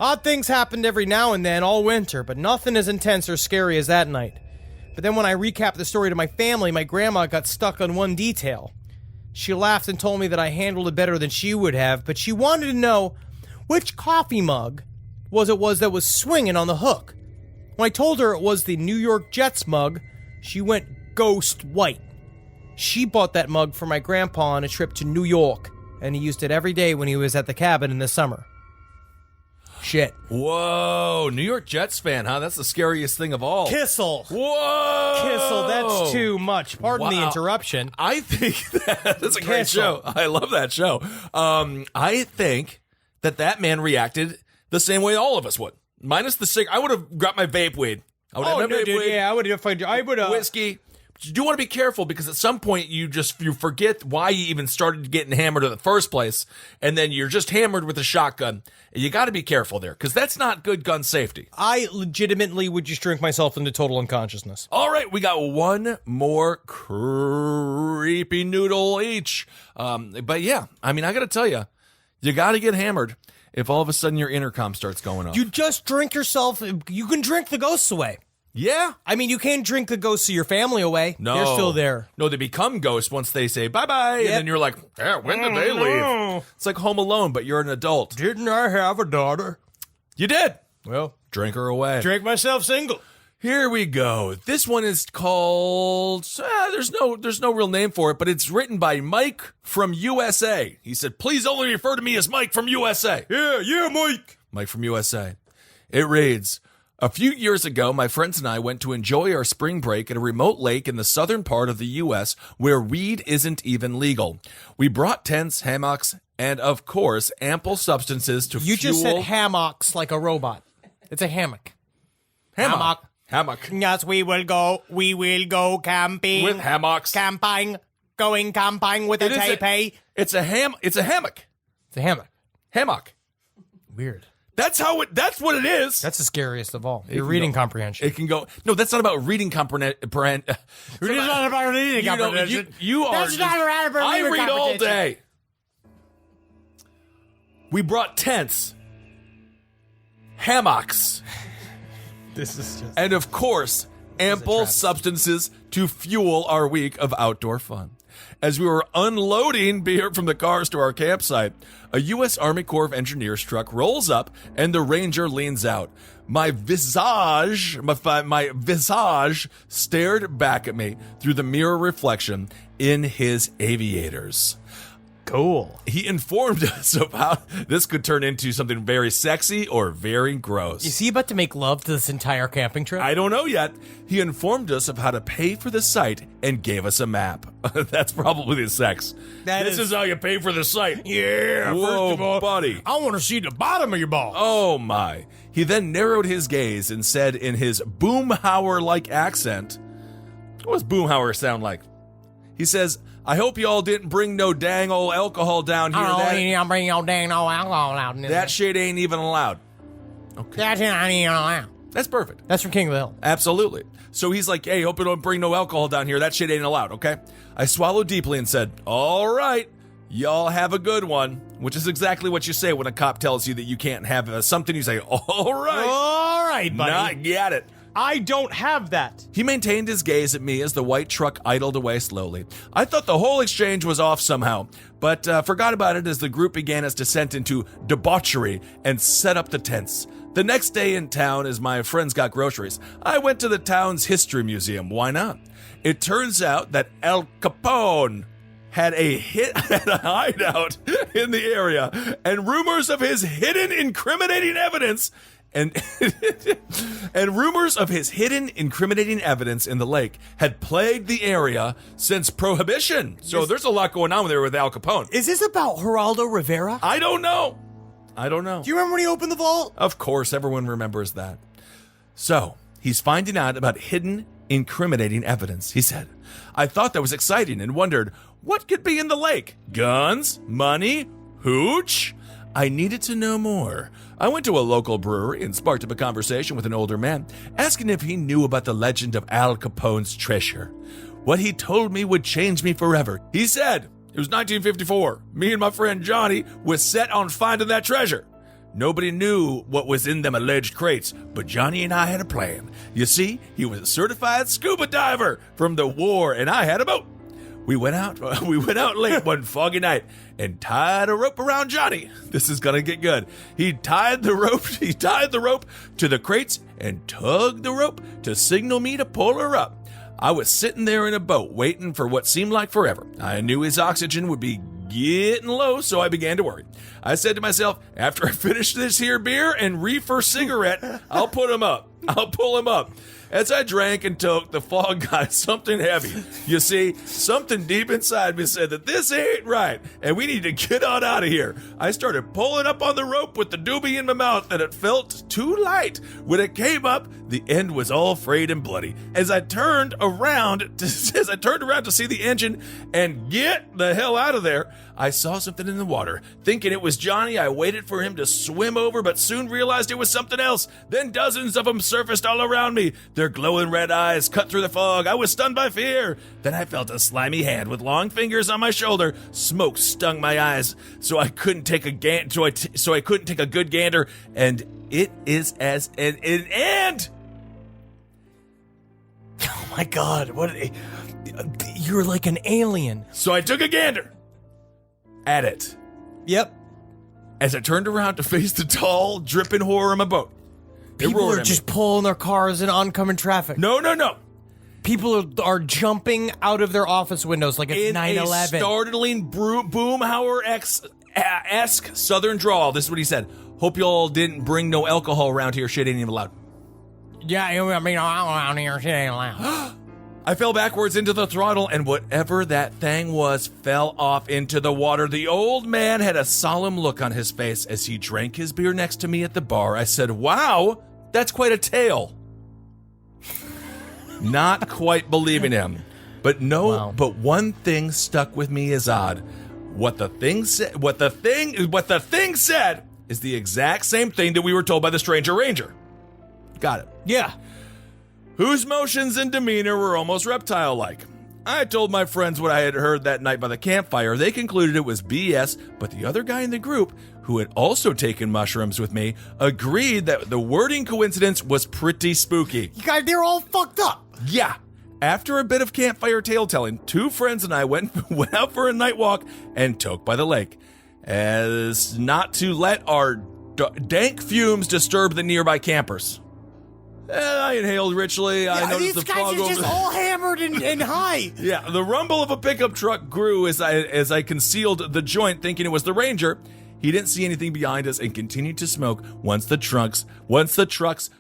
Odd things happened every now and then all winter, but nothing as intense or scary as that night. But then when I recapped the story to my family, my grandma got stuck on one detail. She laughed and told me that I handled it better than she would have, but she wanted to know which coffee mug that was swinging on the hook. When I told her it was the New York Jets mug, she went ghost white. She bought that mug for my grandpa on a trip to New York, and he used it every day when he was at the cabin in the summer. Shit. Whoa, New York Jets fan, huh? That's the scariest thing of all. Kissel. Whoa. Kissel, that's too much. Pardon the interruption. I think that's a great show. I love that show. I think that man reacted the same way all of us would. Minus the cigarette. I would have got my vape weed. I would have vape weed. Yeah, I would have. Whiskey. But you do want to be careful because at some point you forget why you even started getting hammered in the first place, and then you're just hammered with a shotgun. You got to be careful there because that's not good gun safety. I legitimately would just drink myself into total unconsciousness. All right, we got one more creepy noodle each. But yeah, I mean, I got to tell you, you got to get hammered if all of a sudden your intercom starts going off. You just drink yourself. You can drink the ghosts away. Yeah. I mean, you can't drink the ghosts of your family away. No. They're still there. No, they become ghosts once they say bye-bye, and then you're like, when did they leave? It's like Home Alone, but you're an adult. Didn't I have a daughter? You did. Well, drink her away. Drink myself single. Here we go. This one is called, there's no real name for it, but it's written by Mike from USA. He said, please only refer to me as Mike from USA. Yeah, Mike. Mike from USA. It reads, a few years ago, my friends and I went to enjoy our spring break at a remote lake in the southern part of the U.S. where weed isn't even legal. We brought tents, hammocks, and, of course, ample substances to fuel... You just said hammocks like a robot. It's a hammock. Hammock. Yes, we will go camping. With hammocks. Going camping with a teepee. It's a hammock. It's a hammock. Hammock. Weird. That's what it is. That's the scariest of all. Your reading comprehension. It can go. No, that's not about reading comprehension. It's not about reading comprehension. You are. That's not about I reading read all comprehension. day. We brought tents, hammocks, and of course, ample substances to fuel our week of outdoor fun. As we were unloading beer from the cars to our campsite, a U.S. Army Corps of Engineers truck rolls up and the ranger leans out. My visage stared back at me through the mirror reflection in his aviators. Cool. He informed us of how this could turn into something very sexy or very gross. Is he about to make love to this entire camping trip? I don't know yet. He informed us of how to pay for the site and gave us a map. That's probably the sex. This is how you pay for the site. Yeah, whoa, first of all, buddy. I want to see the bottom of your balls. Oh, my. He then narrowed his gaze and said in his Boomhauer-like accent, what does Boomhauer sound like? He says, I hope y'all didn't bring no dang old alcohol down here. I'll bring no dang old alcohol out. That shit ain't even allowed. Okay. That's not even allowed. That's perfect. That's from King of the Hill. Absolutely. So he's like, hey, hope you don't bring no alcohol down here. That shit ain't allowed, okay? I swallowed deeply and said, all right, y'all have a good one, which is exactly what you say when a cop tells you that you can't have something. You say, all right. All right, buddy. Not get it. I don't have that. He maintained his gaze at me as the white truck idled away slowly. I thought the whole exchange was off somehow, but forgot about it as the group began its descent into debauchery and set up the tents. The next day in town, as my friends got groceries, I went to the town's history museum. Why not? It turns out that Al Capone had a hideout in the area, and rumors of his hidden incriminating evidence and rumors of his hidden incriminating evidence in the lake had plagued the area since Prohibition. So there's a lot going on there with Al Capone. Is this about Geraldo Rivera? I don't know. Do you remember when he opened the vault? Of course, everyone remembers that. So, he's finding out about hidden incriminating evidence. He said, I thought that was exciting and wondered, what could be in the lake? Guns? Money? Hooch? I needed to know more. I went to a local brewery and sparked up a conversation with an older man, asking if he knew about the legend of Al Capone's treasure. What he told me would change me forever. He said, it was 1954. Me and my friend Johnny was set on finding that treasure. Nobody knew what was in them alleged crates, but Johnny and I had a plan. You see, he was a certified scuba diver from the war, and I had a boat. We went out late one foggy night and tied a rope around Johnny. This is gonna get good. He tied the rope to the crates and tugged the rope to signal me to pull her up. I was sitting there in a boat waiting for what seemed like forever. I knew his oxygen would be getting low, so I began to worry. I said to myself, after I finish this here beer and reefer cigarette, I'll put him up. I'll pull him up. As I drank and took, the fog got something heavy. You see, something deep inside me said that this ain't right, and we need to get on out of here. I started pulling up on the rope with the doobie in my mouth, and it felt too light. When it came up, the end was all frayed and bloody. As I turned around to see the engine and get the hell out of there, I saw something in the water. Thinking it was Johnny, I waited for him to swim over, but soon realized it was something else. Then dozens of them surfaced all around me. Their glowing red eyes cut through the fog. I was stunned by fear. Then I felt a slimy hand with long fingers on my shoulder. Smoke stung my eyes, so I couldn't take a good gander. And it is as an end. Oh my God! You're like an alien. So I took a gander at it. Yep. As I turned around to face the tall, dripping horror in my boat. People are just pulling their cars in oncoming traffic. No. People are jumping out of their office windows like it's 9/11. In a startling Boomhauer-esque southern drawl. This is what he said. Hope y'all didn't bring no alcohol around here. Shit ain't even allowed. Yeah, I mean, around here, shit ain't allowed. I fell backwards into the throttle, and whatever that thing was fell off into the water. The old man had a solemn look on his face as he drank his beer next to me at the bar. I said, wow, that's quite a tale. Not quite believing him. But but one thing stuck with me as odd. What the thing said is the exact same thing that we were told by the stranger ranger. Got it. Yeah. Whose motions and demeanor were almost reptile-like. I told my friends what I had heard that night by the campfire. They concluded it was BS, but the other guy in the group, who had also taken mushrooms with me, agreed that the wording coincidence was pretty spooky. You guys, they're all fucked up. Yeah. After a bit of campfire tale-telling, two friends and I went out for a night walk and toke by the lake, as not to let our dank fumes disturb the nearby campers. I inhaled richly. I noticed the fog these guys are just all hammered and high. Yeah, the rumble of a pickup truck grew as I concealed the joint, thinking it was the ranger. He didn't see anything behind us and continued to smoke once the truck's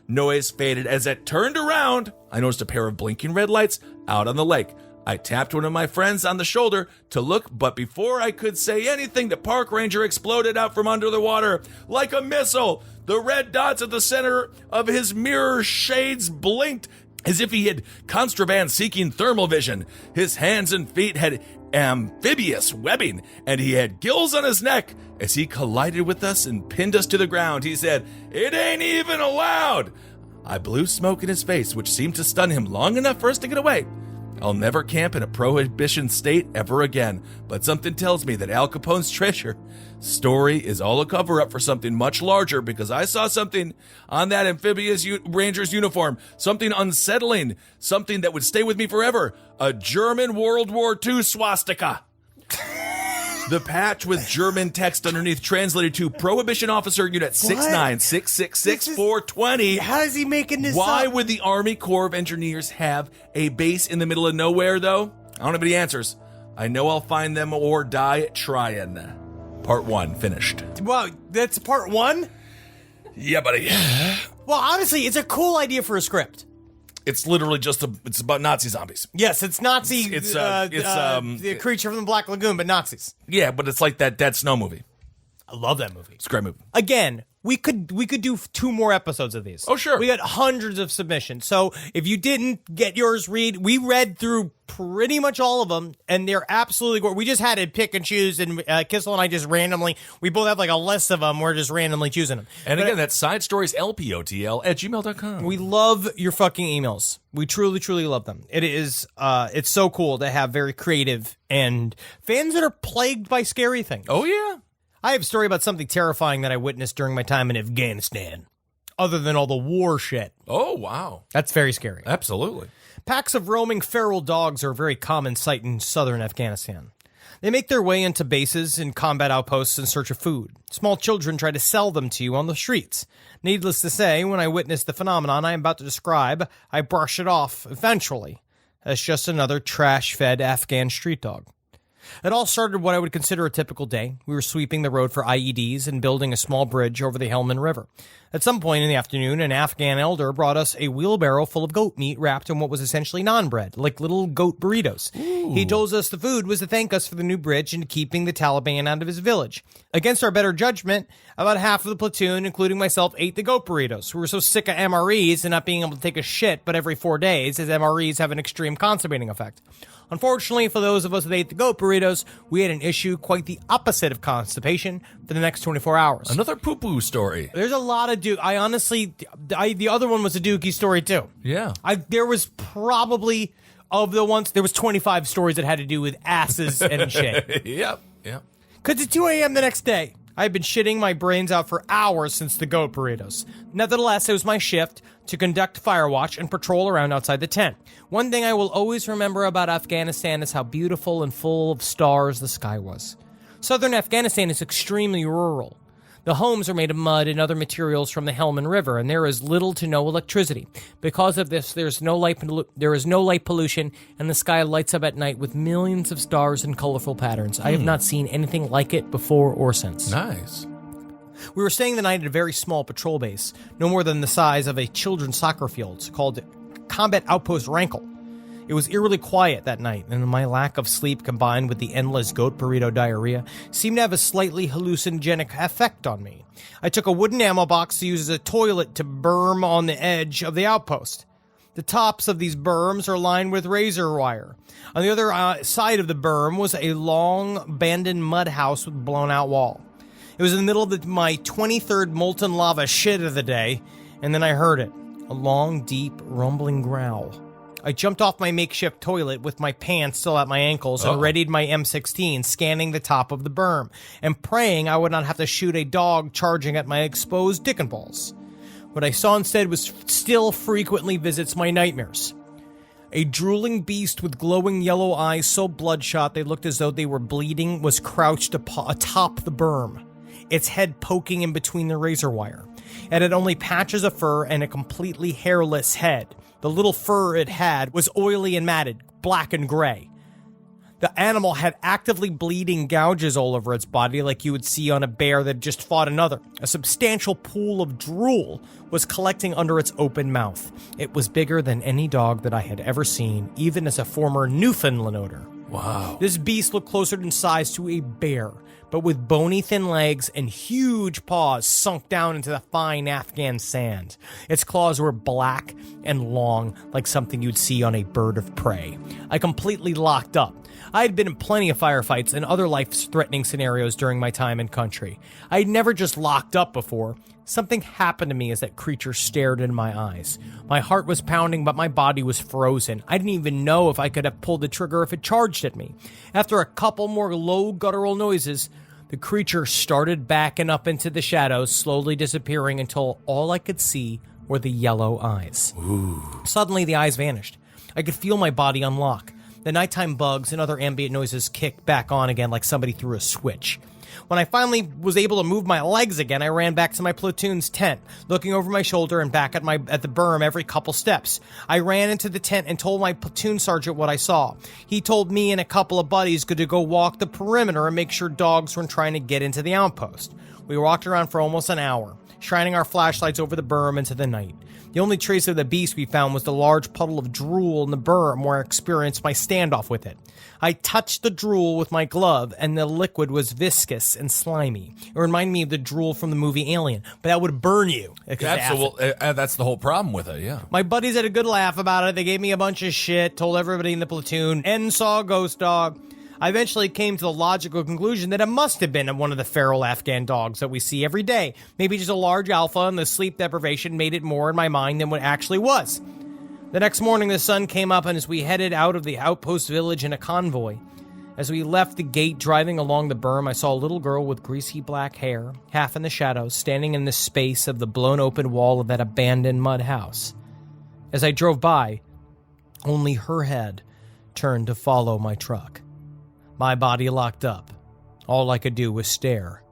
noise faded. As it turned around, I noticed a pair of blinking red lights out on the lake. I tapped one of my friends on the shoulder to look, but before I could say anything, the park ranger exploded out from under the water like a missile. The red dots at the center of his mirror shades blinked as if he had contraband-seeking thermal vision. His hands and feet had amphibious webbing, and he had gills on his neck. As he collided with us and pinned us to the ground, he said, "It ain't even allowed." I blew smoke in his face, which seemed to stun him long enough for us to get away. I'll never camp in a prohibition state ever again, but something tells me that Al Capone's treasure story is all a cover-up for something much larger, because I saw something on that amphibious ranger's uniform, something unsettling, something that would stay with me forever, a German World War II swastika. The patch with German text underneath translated to Prohibition Officer Unit 696666420. How is he making this Why up? would the Army Corps of Engineers have a base in the middle of nowhere, though? I don't have any answers. I know I'll find them or die trying. Part 1 finished. Wow, that's part 1? Yeah, buddy. Well, honestly, it's a cool idea for a script. It's literally it's about Nazi zombies. Yes, it's Nazi. The creature from the Black Lagoon, but Nazis. Yeah, but it's like that Dead Snow movie. I love that movie. It's a great movie. Again, we could do 2 more episodes of these. Oh, sure. We got hundreds of submissions. So if you didn't get yours we read through pretty much all of them, and they're absolutely great. We just had to pick and choose, and Kissel and I just randomly, we both have like a list of them. We're just randomly choosing them. And again, that's sidestorieslpotl@gmail.com. We love your fucking emails. We truly, truly love them. It is, it's so cool to have very creative and fans that are plagued by scary things. Oh, yeah. I have a story about something terrifying that I witnessed during my time in Afghanistan, other than all the war shit. Oh, wow. That's very scary. Absolutely. Packs of roaming feral dogs are a very common sight in southern Afghanistan. They make their way into bases and combat outposts in search of food. Small children try to sell them to you on the streets. Needless to say, when I witnessed the phenomenon I am about to describe, I brushed it off, eventually, as just another trash-fed Afghan street dog. It all started what I would consider a typical day. We were sweeping the road for IEDs and building a small bridge over the Helmand River. At some point in the afternoon, an Afghan elder brought us a wheelbarrow full of goat meat wrapped in what was essentially naan bread, like little goat burritos. Ooh. He told us the food was to thank us for the new bridge and keeping the Taliban out of his village. Against our better judgment, about half of the platoon, including myself, ate the goat burritos. We were so sick of MREs and not being able to take a shit but every 4 days, as MREs have an extreme constipating effect. Unfortunately, for those of us that ate the goat burritos, we had an issue quite the opposite of constipation for the next 24 hours. Another poo-poo story. There's a lot of the other one was a dookie story too. Yeah. There was probably, of the ones, there was 25 stories that had to do with asses and shit. Yep. Because it's 2 a.m. the next day. I've been shitting my brains out for hours since the goat burritos. Nevertheless, it was my shift to conduct fire watch and patrol around outside the tent. One thing I will always remember about Afghanistan is how beautiful and full of stars the sky was. Southern Afghanistan is extremely rural. The homes are made of mud and other materials from the Helmand River, and there is little to no electricity. Because of this, there is no light pollution, and the sky lights up at night with millions of stars and colorful patterns. I have not seen anything like it before or since. Nice. We were staying the night at a very small patrol base, no more than the size of a children's soccer field, called Combat Outpost Rankle. It was eerily quiet that night, and my lack of sleep combined with the endless goat burrito diarrhea seemed to have a slightly hallucinogenic effect on me. I took a wooden ammo box to use as a toilet to berm on the edge of the outpost. The tops of these berms are lined with razor wire. On the other side of the berm was a long, abandoned mud house with blown-out wall. It was in the middle of my 23rd molten lava shit of the day, and then I heard it, a long, deep, rumbling growl. I jumped off my makeshift toilet with my pants still at my ankles and readied my M16, scanning the top of the berm, and praying I would not have to shoot a dog charging at my exposed dick and balls. What I saw instead was still frequently visits my nightmares. A drooling beast with glowing yellow eyes so bloodshot they looked as though they were bleeding was crouched atop the berm, its head poking in between the razor wire. It had only patches of fur and a completely hairless head. The little fur it had was oily and matted, black and gray. The animal had actively bleeding gouges all over its body like you would see on a bear that just fought another. A substantial pool of drool was collecting under its open mouth. It was bigger than any dog that I had ever seen, even as a former Newfoundland owner. Wow. This beast looked closer in size to a bear, but with bony thin legs and huge paws sunk down into the fine Afghan sand. Its claws were black and long, like something you'd see on a bird of prey. I completely locked up. I had been in plenty of firefights and other life-threatening scenarios during my time in country. I had never just locked up before. Something happened to me as that creature stared into my eyes. My heart was pounding, but my body was frozen. I didn't even know if I could have pulled the trigger if it charged at me. After a couple more low guttural noises, the creature started backing up into the shadows, slowly disappearing until all I could see were the yellow eyes. Ooh. Suddenly, the eyes vanished. I could feel my body unlock. The nighttime bugs and other ambient noises kicked back on again like somebody threw a switch. When I finally was able to move my legs again, I ran back to my platoon's tent, looking over my shoulder and back at the berm every couple steps. I ran into the tent and told my platoon sergeant what I saw. He told me and a couple of buddies to go walk the perimeter and make sure dogs weren't trying to get into the outpost. We walked around for almost an hour, shining our flashlights over the berm into the night. The only trace of the beast we found was the large puddle of drool in the berm where I experienced my standoff with it. I touched the drool with my glove, and the liquid was viscous and slimy. It reminded me of the drool from the movie Alien, but that would burn you. That's the whole problem with it, yeah. My buddies had a good laugh about it. They gave me a bunch of shit, told everybody in the platoon, and saw a ghost dog. I eventually came to the logical conclusion that it must have been one of the feral Afghan dogs that we see every day. Maybe just a large alpha, and the sleep deprivation made it more in my mind than what it actually was. The next morning, the sun came up, and as we headed out of the outpost village in a convoy, as we left the gate driving along the berm, I saw a little girl with greasy black hair, half in the shadows, standing in the space of the blown open wall of that abandoned mud house. As I drove by, only her head turned to follow my truck. My body locked up. All I could do was stare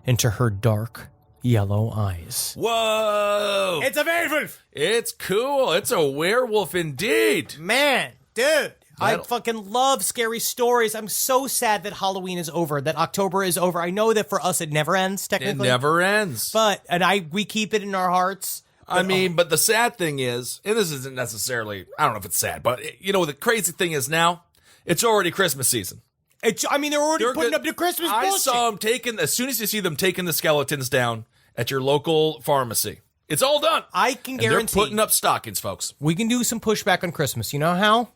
into her dark, yellow eyes. Whoa! It's a werewolf! It's cool. It's a werewolf indeed. Man, dude, I fucking love scary stories. I'm so sad that Halloween is over, that October is over. I know that for us it never ends, technically. It never ends. But, we keep it in our hearts. But the sad thing is, and this isn't necessarily, I don't know if it's sad, but, the crazy thing is now, it's already Christmas season. They're already putting up the Christmas bullshit. I saw them as soon as you see them taking the skeletons down at your local pharmacy. It's all done. I can guarantee. They're putting up stockings, folks. We can do some pushback on Christmas. You know how?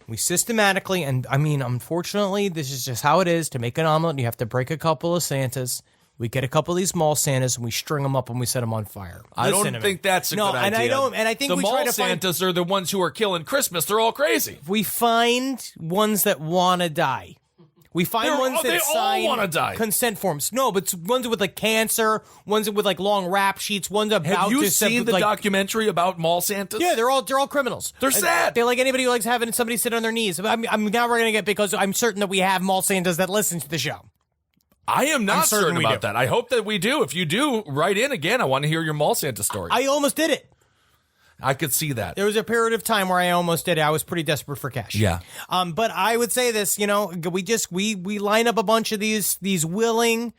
We systematically, unfortunately, this is just how it is. To make an omelet, you have to break a couple of Santas. We get a couple of these mall Santas and we string them up and we set them on fire. I don't think that's a good idea. And I think the we mall try to Santas are the ones who are killing Christmas. They're all crazy. We find ones that want to die. We find ones that sign consent forms. No, but ones with cancer, ones with long rap sheets, ones about to... Have you seen the documentary about mall Santas? Yeah, they're all criminals. They're sad. They're like anybody who likes having somebody sit on their knees. Now we're going to get, because I'm certain that we have mall Santas that listen to the show. I am not certain about that. I hope that we do. If you do, write in again. I want to hear your mall Santa story. I almost did it. I could see that. There was a period of time where I almost did it. I was pretty desperate for cash. Yeah. But I would say this, we line up a bunch of these willing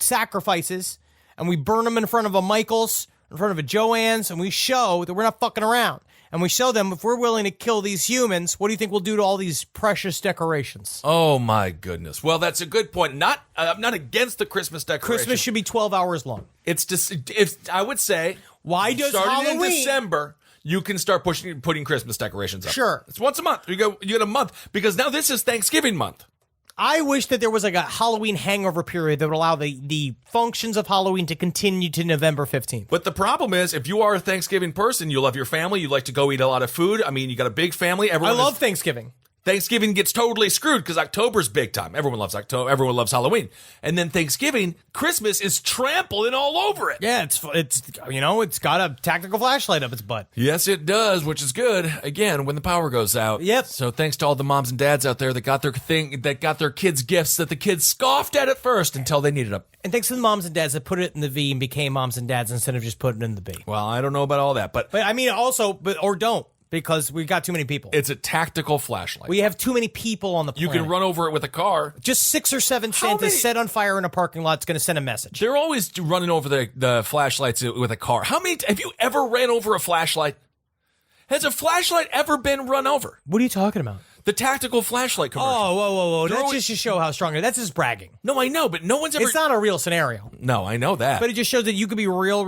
sacrifices, and we burn them in front of a Michael's, in front of a Joann's, and we show that we're not fucking around. And we show them, if we're willing to kill these humans, what do you think we'll do to all these precious decorations? Oh, my goodness. Well, that's a good point. I'm not against the Christmas decorations. Christmas should be 12 hours long. It's just, I would say, why does starting Halloween... in December, you can start putting Christmas decorations up. Sure. It's once a month. You get a month, because now this is Thanksgiving month. I wish that there was a Halloween hangover period that would allow the functions of Halloween to continue to November 15th. But the problem is, if you are a Thanksgiving person, you love your family, you like to go eat a lot of food. You got a big family. I love Thanksgiving. Thanksgiving gets totally screwed because October's big time. Everyone loves October. Everyone loves Halloween. And then Thanksgiving, Christmas is trampling all over it. Yeah, it's got a tactical flashlight up its butt. Yes, it does, which is good. Again, when the power goes out. Yep. So thanks to all the moms and dads out there that got their kids gifts that the kids scoffed at first until they needed them. And thanks to the moms and dads that put it in the V and became moms and dads instead of just putting it in the B. Well, I don't know about all that, but or don't. Because we got too many people. It's a tactical flashlight. We have too many people on the planet. You can run over it with a car. Just 6 or 7 Santas set on fire in a parking lot is going to send a message. They're always running over the flashlights with a car. Have you ever ran over a flashlight? Has a flashlight ever been run over? What are you talking about? The tactical flashlight commercial. Oh, whoa. That's just to show how strong. That's just bragging. No, I know, but no one's ever... It's not a real scenario. No, I know that. But it just shows that you could be real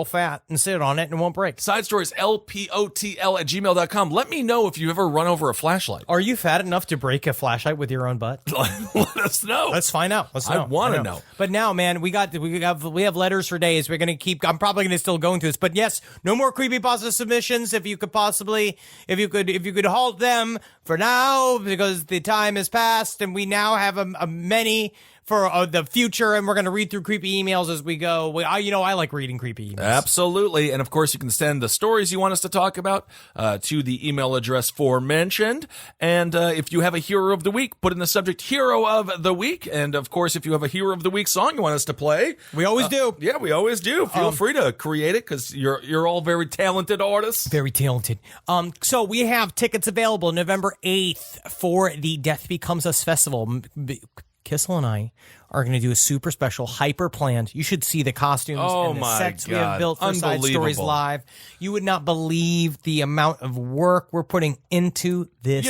fat and sit on it and it won't break. Side stories, lpotl@gmail.com. Let me know if you ever run over a flashlight. Are you fat enough to break a flashlight with your own butt? Let us know. Let's find out. I want to know. But now, man, we have letters for days. We're gonna keep. I'm probably gonna still going through this. But yes, no more creepypasta submissions. If you could halt them for now, because the time has passed, and we now have a many for the future, and we're going to read through creepy emails as we go. I like reading creepy emails. Absolutely. And of course, you can send the stories you want us to talk about to the email address aforementioned. And if you have a hero of the week, put in the subject hero of the week. And of course, if you have a hero of the week song you want us to play, we always do. Yeah, we always do. Feel free to create it, because you're all very talented artists. Very talented. So we have tickets available November 8th for the Death Becomes Us Festival. Kissel and I are going to do a super special, hyper planned. You should see the costumes and the sets we have built for Side Stories Live. You would not believe the amount of work we're putting into this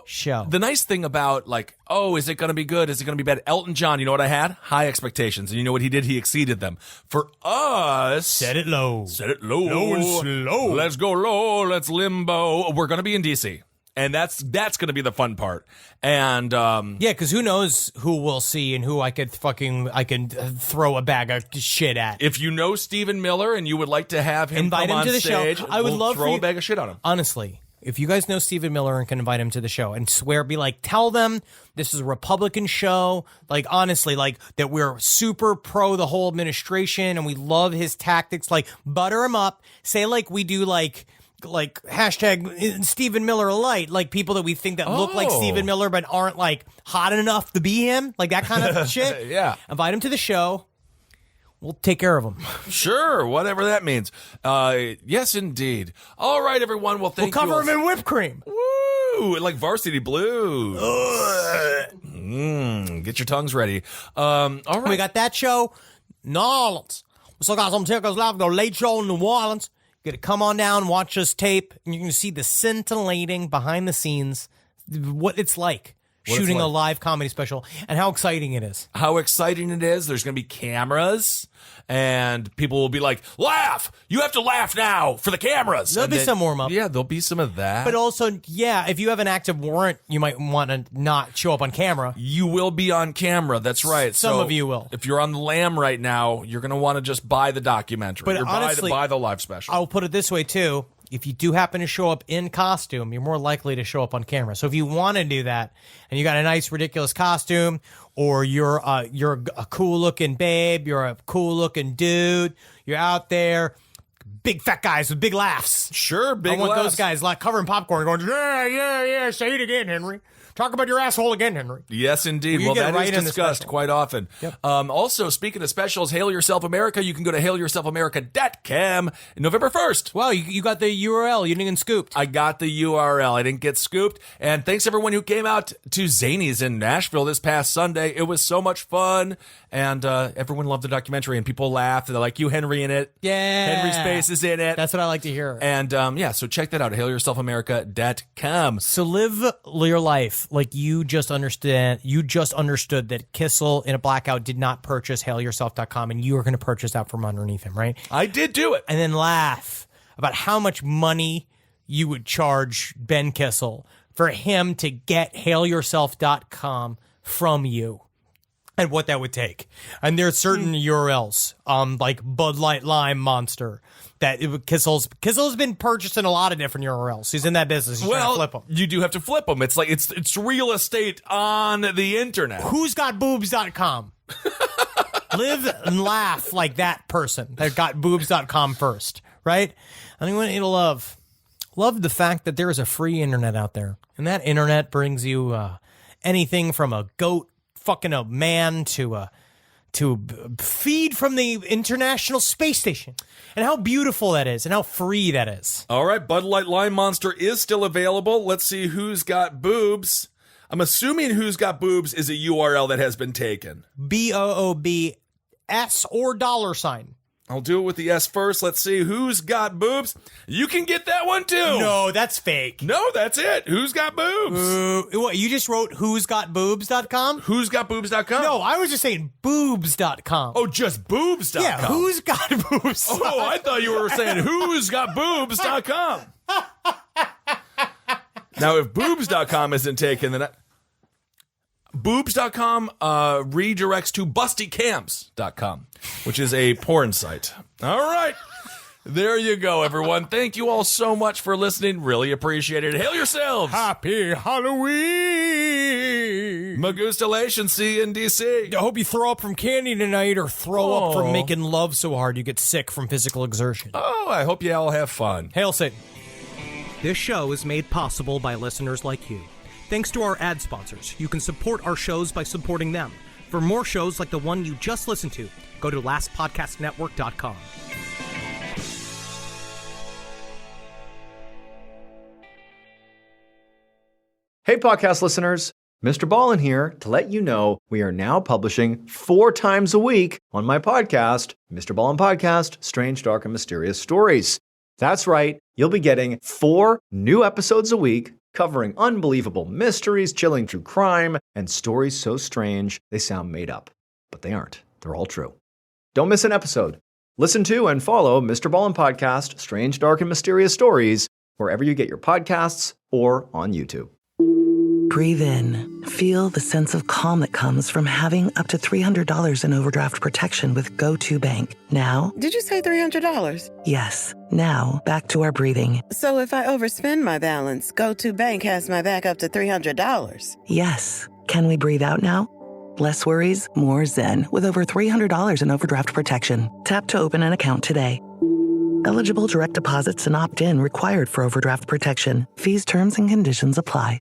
show. The nice thing about, is it going to be good? Is it going to be bad? Elton John, you know what I had? High expectations. And you know what he did? He exceeded them. For us... Set it low. Set it low. Low and slow. Let's go low. Let's limbo. We're going to be in D.C., and that's going to be the fun part. And because who knows who we'll see and who I can throw a bag of shit at. If you know Stephen Miller and you would like to have him invite come him on to the stage, show, I would love throw a bag of shit on him. Honestly, if you guys know Stephen Miller and can invite him to the show and tell them this is a Republican show, honestly, that we're super pro the whole administration and we love his tactics, butter him up, say we do hashtag Stephen Miller light, people that we think that look like Stephen Miller but aren't hot enough to be him, that kind of shit. Yeah. Invite him to the show. We'll take care of him. Sure, whatever that means. Yes, indeed. All right, everyone. Well, we'll cover him in whipped cream. Woo! Like Varsity Blues. Get your tongues ready. All right. We got that show. New Orleans. We still got some tickets left. Go late show in New Orleans. You got to come on down, watch us tape, and you're going to see the scintillating behind the scenes, what it's like shooting a live comedy special, and how exciting it is. How exciting it is. There's going to be cameras, and people will be like, laugh! You have to laugh now for the cameras. There'll be some warm-up. Yeah, there'll be some of that. But also, if you have an active warrant, you might want to not show up on camera. You will be on camera. That's right. Some of you will. If you're on the lam right now, you're going to want to just buy the documentary. But honestly, buy the live special. I'll put it this way, too. If you do happen to show up in costume, you're more likely to show up on camera. So if you want to do that, and you got a nice, ridiculous costume, or you're a cool-looking babe, you're a cool-looking dude, you're out there, big fat guys with big laughs. Sure, big laughs. I want those guys covering popcorn going, yeah, say it again, Henry. Talk about your asshole again, Henry. Yes, indeed. Well, that is discussed quite often. Yep. Also, speaking of specials, Hail Yourself America, you can go to hailyourselfamerica.com November 1st. Wow, you got the URL. You didn't get scooped. I got the URL. I didn't get scooped. And thanks, everyone who came out to Zany's in Nashville this past Sunday. It was so much fun. And everyone loved the documentary, and people laughed. They're like, you, Henry, in it. Yeah. Henry Space is in it. That's what I like to hear. And, so check that out at hailyourselfamerica.com. So live your life like you just understood that Kissel in a blackout did not purchase hailyourself.com, and you are going to purchase that from underneath him, right? I did do it. And then laugh about how much money you would charge Ben Kissel for him to get hailyourself.com from you. And what that would take. And there are certain URLs, like Bud Light Lime Monster, that Kissel's been purchased in a lot of different URLs. He's in that business. He's trying to flip them. You do have to flip them. It's like it's real estate on the internet. Who's got boobs.com? Live and laugh like that person that got boobs.com first, right? I want you to love the fact that there is a free internet out there, and that internet brings you anything from a goat fucking a man to feed from the International Space Station, and how beautiful that is and how free that is. All right, Bud Light Lime Monster is still available. Let's see who's got boobs. I'm assuming who's got boobs is a URL that has been taken. BOOBS or $. I'll do it with the S first. Let's see who's got boobs. You can get that one too. No, that's fake. No, that's it. Who's got boobs? What, you just wrote who'sgotboobs.com? Who'sgotboobs.com? No, I was just saying boobs.com. Oh, just boobs.com. Yeah, who's got boobs? Oh, I thought you were saying who'sgotboobs.com. Now, if boobs.com isn't taken, then boobs.com redirects to bustycams.com, which is a porn site. All right. There you go, everyone. Thank you all so much for listening. Really appreciate it. Hail yourselves. Happy Halloween. Magustalations. See you in D.C. I hope you throw up from candy tonight or throw up from making love so hard you get sick from physical exertion. Oh, I hope you all have fun. Hail Satan. This show is made possible by listeners like you. Thanks to our ad sponsors, you can support our shows by supporting them. For more shows like the one you just listened to, go to lastpodcastnetwork.com. Hey, podcast listeners. Mr. Ballin here to let you know we are now publishing 4 times a week on my podcast, Mr. Ballin Podcast, Strange, Dark, and Mysterious Stories. That's right. You'll be getting 4 new episodes a week covering unbelievable mysteries, chilling true crime, and stories so strange they sound made up. But they aren't. They're all true. Don't miss an episode. Listen to and follow Mr. Ballin Podcast, Strange, Dark, and Mysterious Stories wherever you get your podcasts or on YouTube. Breathe in. Feel the sense of calm that comes from having up to $300 in overdraft protection with GoToBank. Now... Did you say $300? Yes. Now, back to our breathing. So if I overspend my balance, GoToBank has my back up to $300? Yes. Can we breathe out now? Less worries, more zen, with over $300 in overdraft protection. Tap to open an account today. Eligible direct deposits and opt-in required for overdraft protection. Fees, terms, and conditions apply.